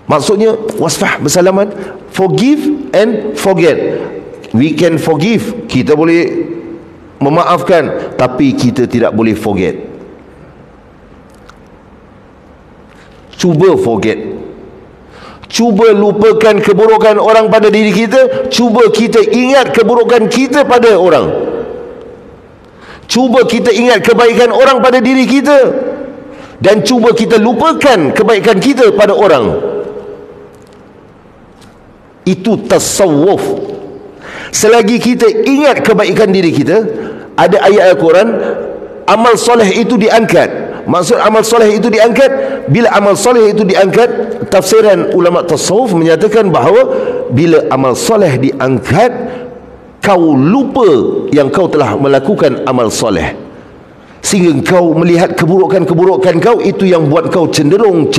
maksudnya wasfah, bersalaman. Forgive and forget. We can forgive, kita boleh memaafkan, tapi kita tidak boleh forget. Cuba forget, cuba lupakan keburukan orang pada diri kita. Cuba kita ingat keburukan kita pada orang. Cuba kita ingat kebaikan orang pada diri kita, dan cuba kita lupakan kebaikan kita pada orang. Itu tasawuf. Selagi kita ingat kebaikan diri kita, ada ayat Al-Quran, amal soleh itu diangkat. Maksud amal soleh itu diangkat, bila amal soleh itu diangkat, tafsiran ulama tasawuf menyatakan bahawa bila amal soleh diangkat, kau lupa yang kau telah melakukan amal soleh, sehingga kau melihat keburukan-keburukan kau. Itu yang buat kau cenderung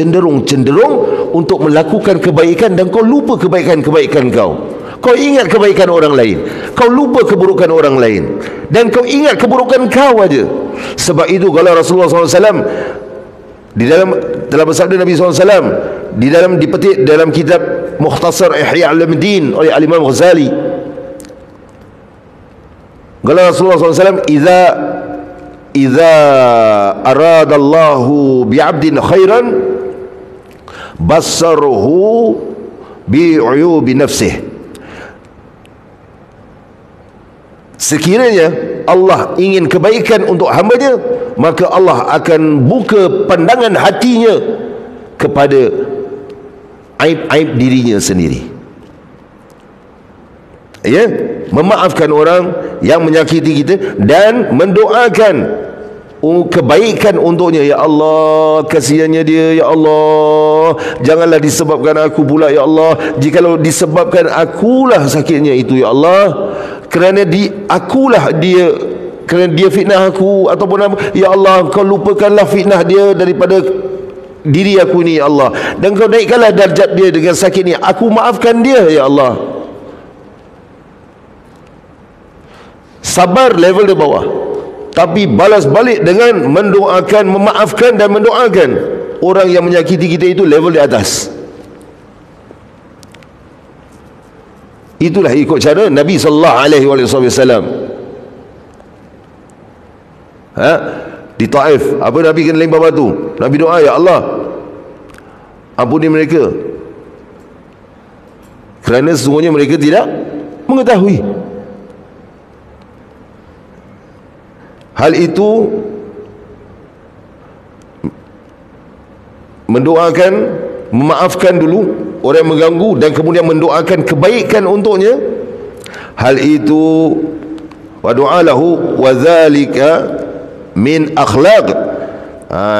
untuk melakukan kebaikan, dan kau lupa kebaikan-kebaikan kau. Kau ingat kebaikan orang lain, kau lupa keburukan orang lain, dan kau ingat keburukan kau aja. Sebab itu kalau Rasulullah SAW di dalam bersabda Nabi SAW di dalam dipetik dalam kitab Mukhtasar Ihya Ulumuddin oleh Al-Imam Ghazali, kalau Rasulullah SAW idza aradallahu bi'abdin khairan bassaruhu bi'uyubi nafsih. Sekiranya Allah ingin kebaikan untuk hamba-Nya, maka Allah akan buka pandangan hatinya kepada aib-aib dirinya sendiri. Ya, memaafkan orang yang menyakiti kita dan mendoakan kebaikan untuknya. Ya Allah, kasihannya dia, ya Allah, janganlah disebabkan aku pula, ya Allah. Jikalau disebabkan akulah sakitnya itu, ya Allah, kerana kerana dia fitnah aku ataupun apa, ya Allah, kau lupakanlah fitnah dia daripada diri aku ni, ya Allah, dan kau naikkanlah darjat dia dengan sakit ni. Aku maafkan dia, ya Allah. Sabar level di bawah, tapi balas balik dengan mendoakan, memaafkan dan mendoakan orang yang menyakiti kita, itu level di atas. Itulah ikut cara Nabi SAW. Di Taif, apa Nabi kena lempar batu, Nabi doa, ya Allah, ampuni mereka, kerana sesungguhnya mereka tidak mengetahui. Hal itu mendoakan, memaafkan dulu orang yang mengganggu, dan kemudian mendoakan kebaikan untuknya. Hal itu wa du'alahu wa dzalika min akhlaq,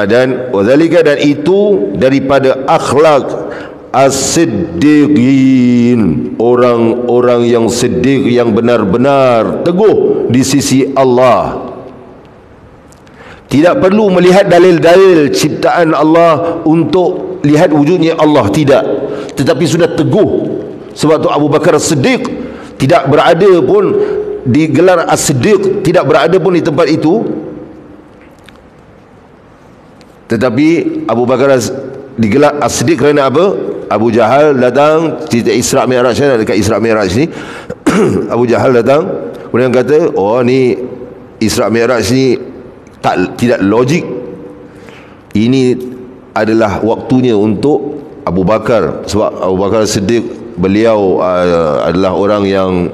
dan wa dzalika, dan itu daripada akhlak as-siddiqin, orang-orang yang siddiq, yang benar-benar teguh di sisi Allah. Tidak perlu melihat dalil-dalil ciptaan Allah untuk lihat wujudnya Allah, tidak. Tetapi sudah teguh. Sebab tu Abu Bakar As-Siddiq tidak berada pun digelar As-Siddiq, tidak berada pun di tempat itu. Tetapi Abu Bakar digelar As-Siddiq kerana apa? Abu Jahal datang, cerita Isra Mi'raj, dekat Isra Mi'raj ni Abu Jahal datang, kemudian kata, oh ni Isra Mi'raj ni tidak logik. Ini adalah waktunya untuk Abu Bakar, sebab Abu Bakar Siddiq, beliau adalah orang yang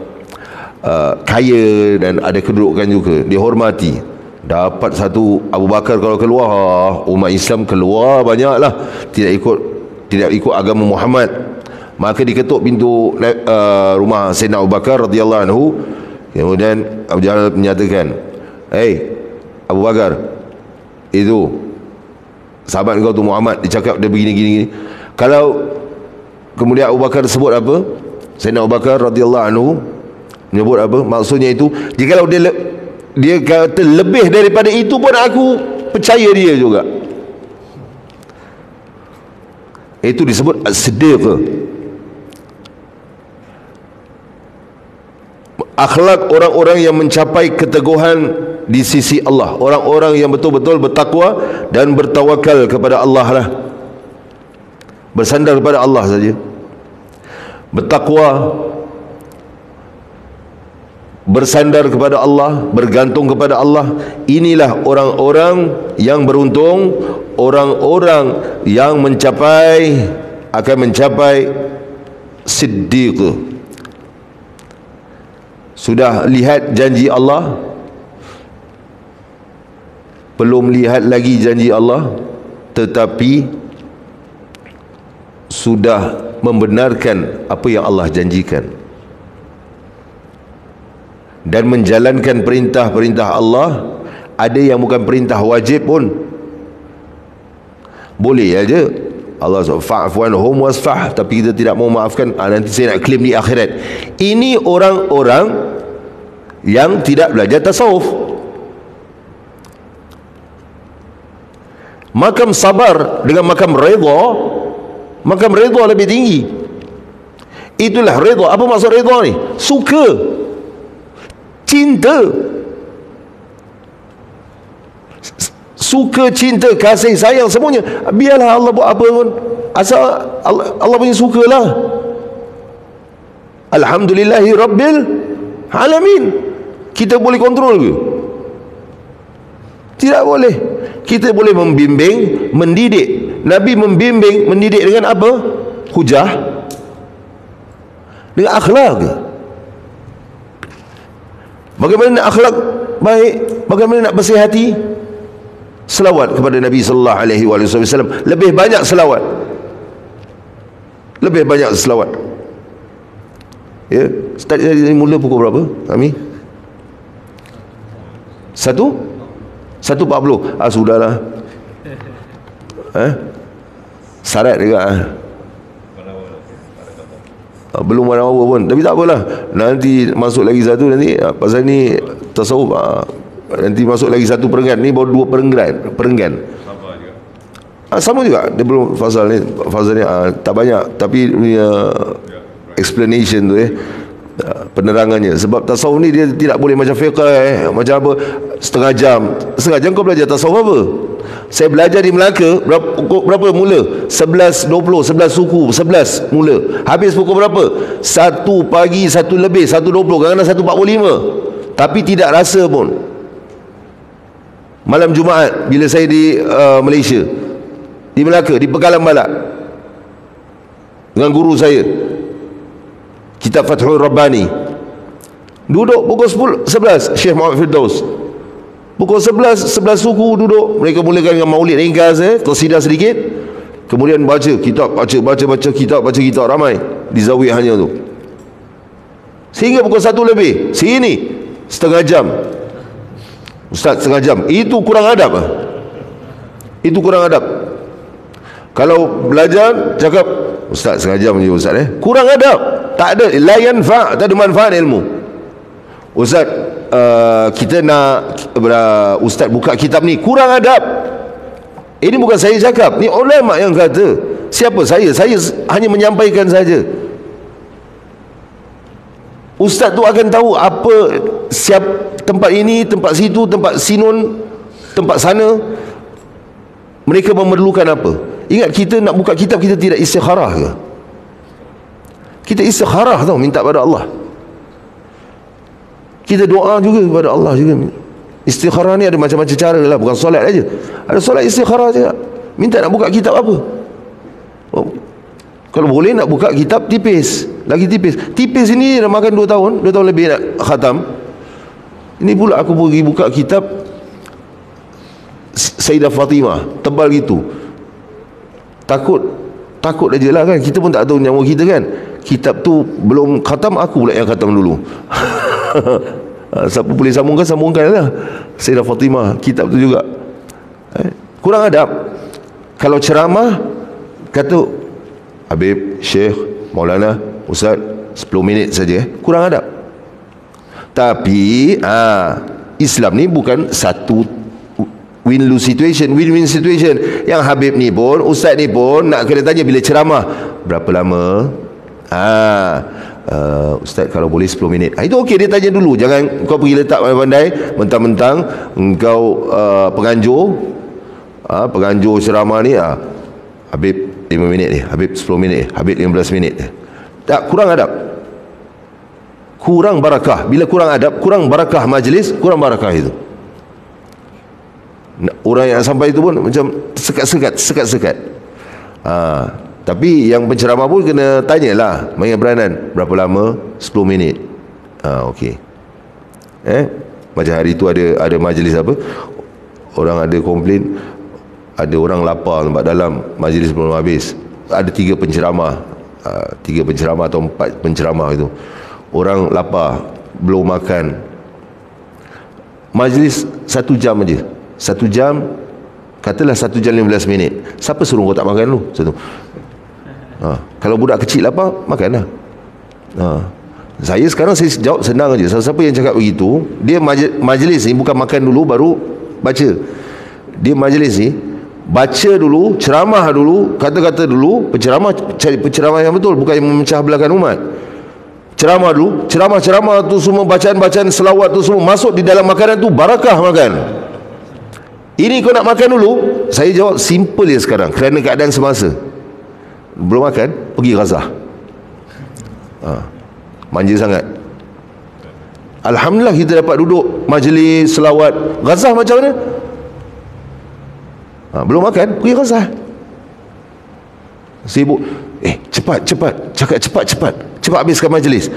kaya dan ada kedudukan juga, dihormati. Dapat satu Abu Bakar kalau keluar, umat Islam keluar banyaklah, tidak ikut agama Muhammad. Maka diketuk pintu rumah Sayyidina Abu Bakar radhiyallahu anhu. Kemudian Abu Jahal menyatakan, Abu Bakar, itu sahabat kau tu Muhammad, dia cakap dia begini. Kalau kemudian Abu Bakar sebut apa, Sayyidina Abu Bakar radhiyallahu anhu menyebut apa, maksudnya itu, jikalau dia kata lebih daripada itu pun aku percaya dia juga. Itu disebut as-siddiq. Akhlak orang-orang yang mencapai keteguhan di sisi Allah, orang-orang yang betul-betul bertakwa dan bertawakal kepada Allah lah, bersandar kepada Allah saja, bertakwa, bersandar kepada Allah, bergantung kepada Allah. Inilah orang-orang yang beruntung, orang-orang yang akan mencapai siddiq. Sudah lihat janji Allah, belum lihat lagi janji Allah, tetapi sudah membenarkan apa yang Allah janjikan dan menjalankan perintah-perintah Allah. Ada yang bukan perintah wajib pun boleh aja. Allah fa'fu anhum wasfah, tapi kita tidak mau maafkan, nanti saya nak claim di akhirat. Ini orang-orang yang tidak belajar tasawuf. Makam sabar dengan makam redha lebih tinggi. Itulah redha. Apa maksud redha ni? Suka, cinta, cinta, kasih sayang, semuanya. Biarlah Allah buat apa pun, asal Allah punya sukalah. Alhamdulillahi Rabbil Alamin. Kita boleh kontrol ke? Tidak boleh. Kita boleh membimbing, mendidik. Nabi membimbing, mendidik dengan apa? Hujah, dengan akhlak. Bagaimana nak akhlak baik? Bagaimana nak bersih hati? Selawat kepada Nabi sallallahu alaihi wasallam. Lebih banyak selawat. Lebih banyak selawat. Ya, start dari mula pukul berapa? Kami 1:40. Sudahlah. Syarat juga. Belum 1 hour pun, tapi tak apalah. Nanti masuk lagi satu nanti. Pasal ni tasawuf, nanti masuk lagi satu perenggan. Ni baru 2 perenggan. Sama juga. Dia belum fazal ni tak banyak, tapi explanation tu penerangannya. Sebab tasawuf ni dia tidak boleh macam fiqh macam apa setengah jam kau belajar tasawuf apa. Saya belajar di Melaka berapa mula? 11.20, 11 suku, 11 mula. Habis pukul berapa? 1 pagi, 1 lebih, 1.20, kadang-kadang 1.45. Tapi tidak rasa pun. Malam Jumaat bila saya di Malaysia, di Melaka, di Pegalang Balak, dengan guru saya, kitab Fathul Rabbani, duduk pukul 11 Syekh Muhammad Firdaus, pukul 11 suku duduk. Mereka mulakan dengan maulid ringkas, qasidah sedikit, kemudian baca kitab, baca kitab ramai di zawiyah hanya tu, sehingga pukul 1 lebih. Sini setengah jam, Ustaz, setengah jam. Itu kurang adab. Itu kurang adab. Kalau belajar cakap Ustaz setengah jam je Ustaz, kurang adab. Tak ada, la yanfa', tak ada manfaat ilmu. Ustaz, kita nak Ustaz buka kitab ni, kurang adab. Ini bukan saya cakap, ni ulama yang kata. Siapa saya? Saya hanya menyampaikan saja. Ustaz tu akan tahu apa, tempat ini, tempat situ, tempat sinun, tempat sana, mereka memerlukan apa. Ingat, kita nak buka kitab, kita tidak istikharah ke? Kita istikharah tau, minta pada Allah. Kita doa juga kepada Allah juga. Istikharah ni ada macam-macam cara lah, bukan solat aja. Ada solat istikharah juga. Minta nak buka kitab apa? Kalau boleh nak buka kitab tipis, lagi tipis. Tipis ini dah makan 2 tahun lebih nak khatam. Ini pula aku pergi buka kitab Sayyidah Fatimah, tebal gitu. Takut aja lah kan. Kita pun tak tahu nyawa kita kan. Kitab tu belum khatam, aku pula yang khatam dulu. Siapa boleh sambungkan lah. Sayyidah Fatimah, kitab tu juga. Kurang adab. Kalau ceramah, kata Habib, Syekh, Maulana, Ustaz, 10 minit saja, kurang adab. Tapi Islam ni bukan satu win-lose situation, win-win situation. Yang Habib ni pun, Ustaz ni pun nak kena tanya bila ceramah, berapa lama? Ustaz kalau boleh 10 minit. Itu okey, dia tanya dulu. Jangan kau pergi letak pandai-pandai, mentang-mentang engkau penganjur ceramah ni. Habib 5 minit ni, Habib 10 minit ni, Habib 15 minit ni. Tak, kurang adab, kurang barakah. Bila kurang adab, kurang barakah majlis, kurang barakah itu. Orang yang sampai itu pun macam sekat-sekat. Tapi yang penceramah pun kena tanyalah, main beranan, berapa lama? 10 minit. Okey. Macam hari tu ada majlis apa, orang ada komplain, ada orang lapar sebab dalam majlis belum habis. Ada 3 penceramah, 3 penceramah atau 4 penceramah itu. Orang lapar, belum makan. Majlis 1 jam aja. 1 jam, katalah 1 jam 15 minit. Siapa suruh kau tak makan dulu? Satu. Kalau budak kecil lapar, makanlah. Saya sekarang saya jawab senang aja. Siapa yang cakap begitu, dia majlis ni bukan makan dulu baru baca. Dia majlis ni baca dulu, ceramah dulu, kata-kata dulu, penceramah cari penceramah yang betul, bukan yang memecah belahkan umat. Ceramah dulu, ceramah tu semua, bacaan-bacaan selawat tu semua masuk di dalam makanan tu, barakah makan. Ini kau nak makan dulu. Saya jawab simple je sekarang, kerana keadaan semasa. Belum makan, pergi Gaza. Manja sangat. Alhamdulillah kita dapat duduk majlis selawat. Gaza macam mana? Belum makan, pergi Gaza. Sibuk. Cepat cakap cepat habiskan majlis.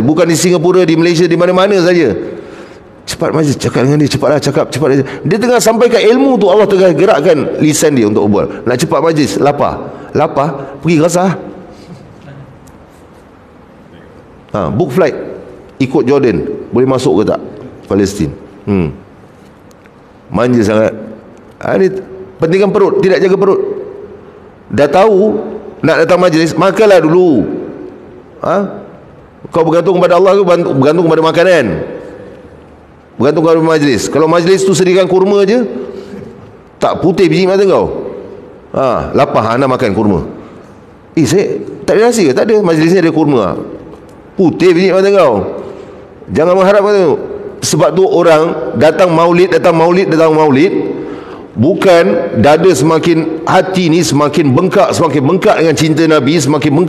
Bukan di Singapura, di Malaysia, di mana-mana saja. Cepat majlis, cakap dengan dia, cepatlah cakap, cepat dia. Dia tengah sampaikan ilmu tu, Allah tengah gerakkan lisan dia untuk berbual. Nak cepat majlis, lapar, pergi Gaza. Book flight, ikut Jordan, boleh masuk ke tak Palestin. Manja sangat. Ini pentingkan perut, tidak jaga perut. Dah tahu nak datang majlis, makanlah dulu. Kau bergantung kepada Allah ke bergantung kepada makanan? Bergantung kepada majlis. Kalau majlis tu sediakan kurma je, tak putih biji mata kau. Lapar, anda makan kurma. Saya tak ada nasi ke? Tak ada, majlisnya ada kurma. Putih biji mata kau. Jangan mengharap tu. Sebab tu orang datang maulid, bukan dada semakin, hati ni semakin bengkak dengan cinta Nabi, semakin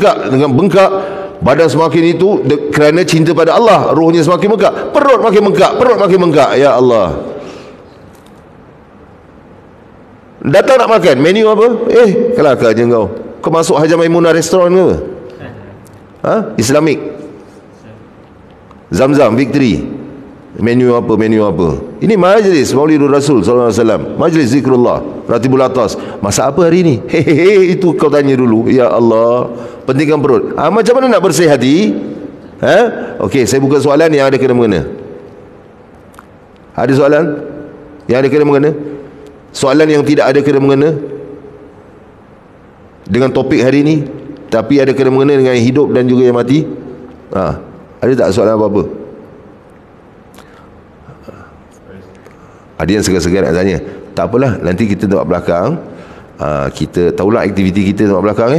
bengkak badan semakin itu kerana cinta pada Allah, rohnya semakin bengkak, perut makin bengkak. Ya Allah, datang nak makan, menu apa? Kelakar je kau masuk Hajjah Maimunah restoran ke apa? Islamic, Zamzam, Victory, menu apa? Ini majlis Maulidur Rasul sallallahu alaihi wasallam, majlis zikrullah, Ratibul Atas. Masak apa hari ni? Itu kau tanya dulu. Ya Allah, pentingkan perut. Macam mana nak bersih hati? Okey, saya buka soalan yang ada kena-mengena. Ada soalan yang ada kena-mengena? Soalan yang tidak ada kena-mengena dengan topik hari ni, tapi ada kena-mengena dengan hidup dan juga yang mati? Ada tak soalan apa-apa? Ada yang segar-segar nak tanya. Tak apalah, nanti kita tengok belakang. Kita tahulah aktiviti kita tengok belakang.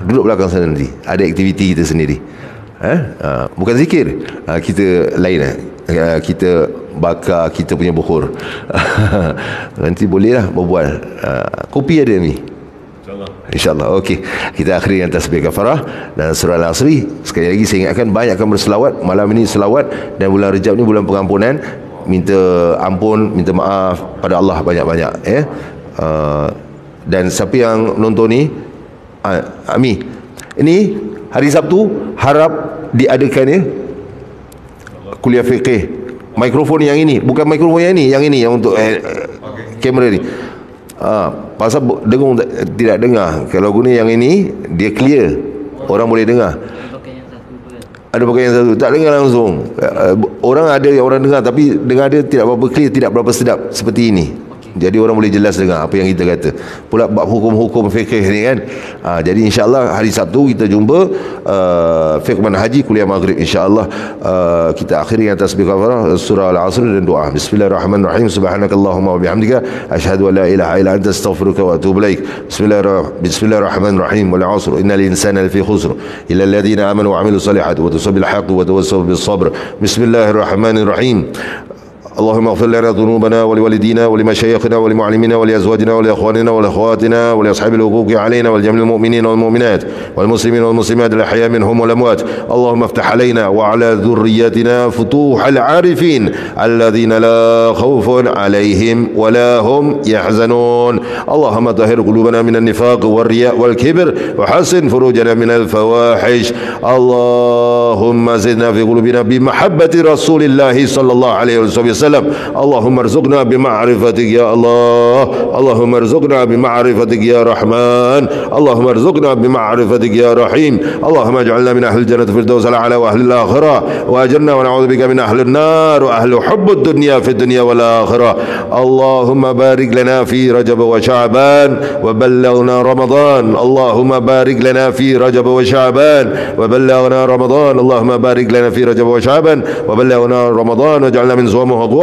Duduk belakang sana nanti. Ada aktiviti kita sendiri. Bukan zikir. Kita lain kita bakar kita punya bukhur. Nanti bolehlah berbual. Kopi ada ni, InsyaAllah. Okey, kita akhiri dengan tasbih kafarah dan surah Al-Asri. Sekali lagi saya ingatkan, banyakkan berselawat. Malam ini selawat, dan bulan Rejab ni bulan pengampunan. Minta ampun, minta maaf pada Allah banyak-banyak. Dan siapa yang menonton ni, Ami, ini hari Sabtu harap diadakan kuliah fiqh. Mikrofon yang ini, bukan mikrofon yang ini, yang ini yang untuk kamera ni. Pasal dengung tidak dengar. Kalau guna yang ini dia clear, orang boleh dengar. Ada pakai yang satu tak dengar langsung. Orang ada yang orang dengar, tapi dengar dia tidak berapa clear, tidak berapa sedap seperti ini. Jadi orang boleh jelas dengar apa yang kita kata. Pula bab hukum-hukum fikih ni kan. Jadi insya-Allah hari Sabtu kita jumpa fiqh manhaji kuliah maghrib insya-Allah. Kita akhiri dengan tasbih kafarah surah al-asr dan doa. Bismillahirrahmanirrahim. Subhanakallahumma wa bihamdika asyhadu an la ilaha illa anta astaghfiruka wa atubu ilaik. Bismillahirrahmanirrahim. Wal 'asr innal insana lafi khusr illa alladhina amanu wa 'amilus salihati wa tawassaw bil haqqi wa tawassaw bis sabr. Bismillahirrahmanirrahim. اللهم اغفر لنا ذنوبنا ولوالدينا ولمشايخنا ولمعلمينا ولأزواجنا ولإخواننا ولأخواتنا ولأصحاب الحقوق علينا ولجميع المؤمنين والمؤمنات والمسلمين والمسلمات الأحياء منهم والأموات. اللهم افتح علينا وعلى ذريتنا فتوح العارفين الذين لا خوف عليهم ولا هم يحزنون. اللهم طهر قلوبنا من النفاق والرياء والكبر وحسن فروجنا من الفواحش. اللهم زدنا في قلوبنا بمحبة رسول الله صلى الله عليه وسلم. اللهم ارزقنا بمعرفتك يا الله. اللهم ارزقنا بمعرفتك يا رحمن. اللهم ارزقنا بمعرفتك يا رحيم. اللهم اجعلنا من أهل الجنة في الفردوس الأعلى وأهل الآخرة، وأجرنا ونعوذ بك من أهل النار وأهل حب الدنيا في الدنيا والآخرة. اللهم بارك لنا في رجب وشعبان وبلغنا رمضان. اللهم بارك لنا في رجب وشعبان وبلغنا رمضان. اللهم بارك لنا في رجب وشعبان وبلغنا رمضان واجعلنا من صومه وقوامه.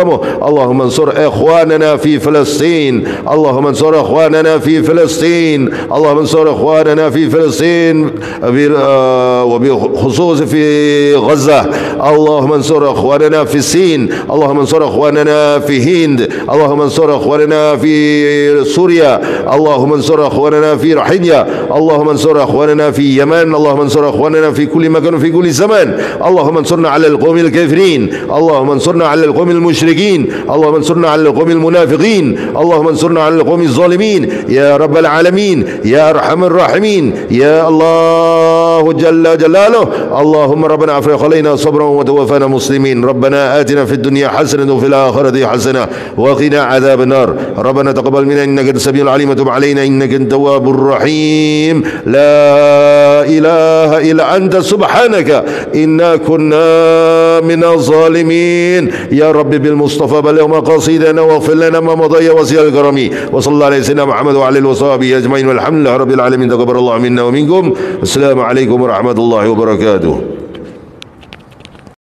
اللهم انصر إخواننا في فلسطين. اللهم انصر إخواننا في فلسطين. اللهم انصر إخواننا في فلسطين وبخصوص في غزة. اللهم انصر إخواننا في الصين. اللهم انصر إخواننا في هند. اللهم انصر إخواننا في سوريا. اللهم انصر إخواننا في رحينيا. اللهم انصر إخواننا في يمن. اللهم انصر إخواننا في كل مكان وفي كل زمان. اللهم انصرنا على القوم الكافرين. اللهم انصرنا على القوم المشركين. اللهم انصرنا على القوم المنافقين. اللهم انصرنا على القوم الظالمين يا رب العالمين يا أرحم الراحمين يا الله جل جلاله. اللهم ربنا افرغ علينا صبرا وتوفنا مسلمين. ربنا آتنا في الدنيا حسنة وفي الآخرة حسنة وقنا عذاب النار. ربنا تقبل منا إنك أنت السميع العليم وتب علينا إنك أنت التواب الرحيم. لا إله إلا أنت سبحانك إنا كنا من الظالمين. يا رب بالمصطفى بلغ مقاصدنا واغفر لنا ما مضى وسع الكرم. وصلى الله على سيدنا محمد وعلى اله وصحبه اجمعين والحمد لله رب العالمين. تقبل الله منا ومنكم. السلام عليكم ورحمة الله وبركاته.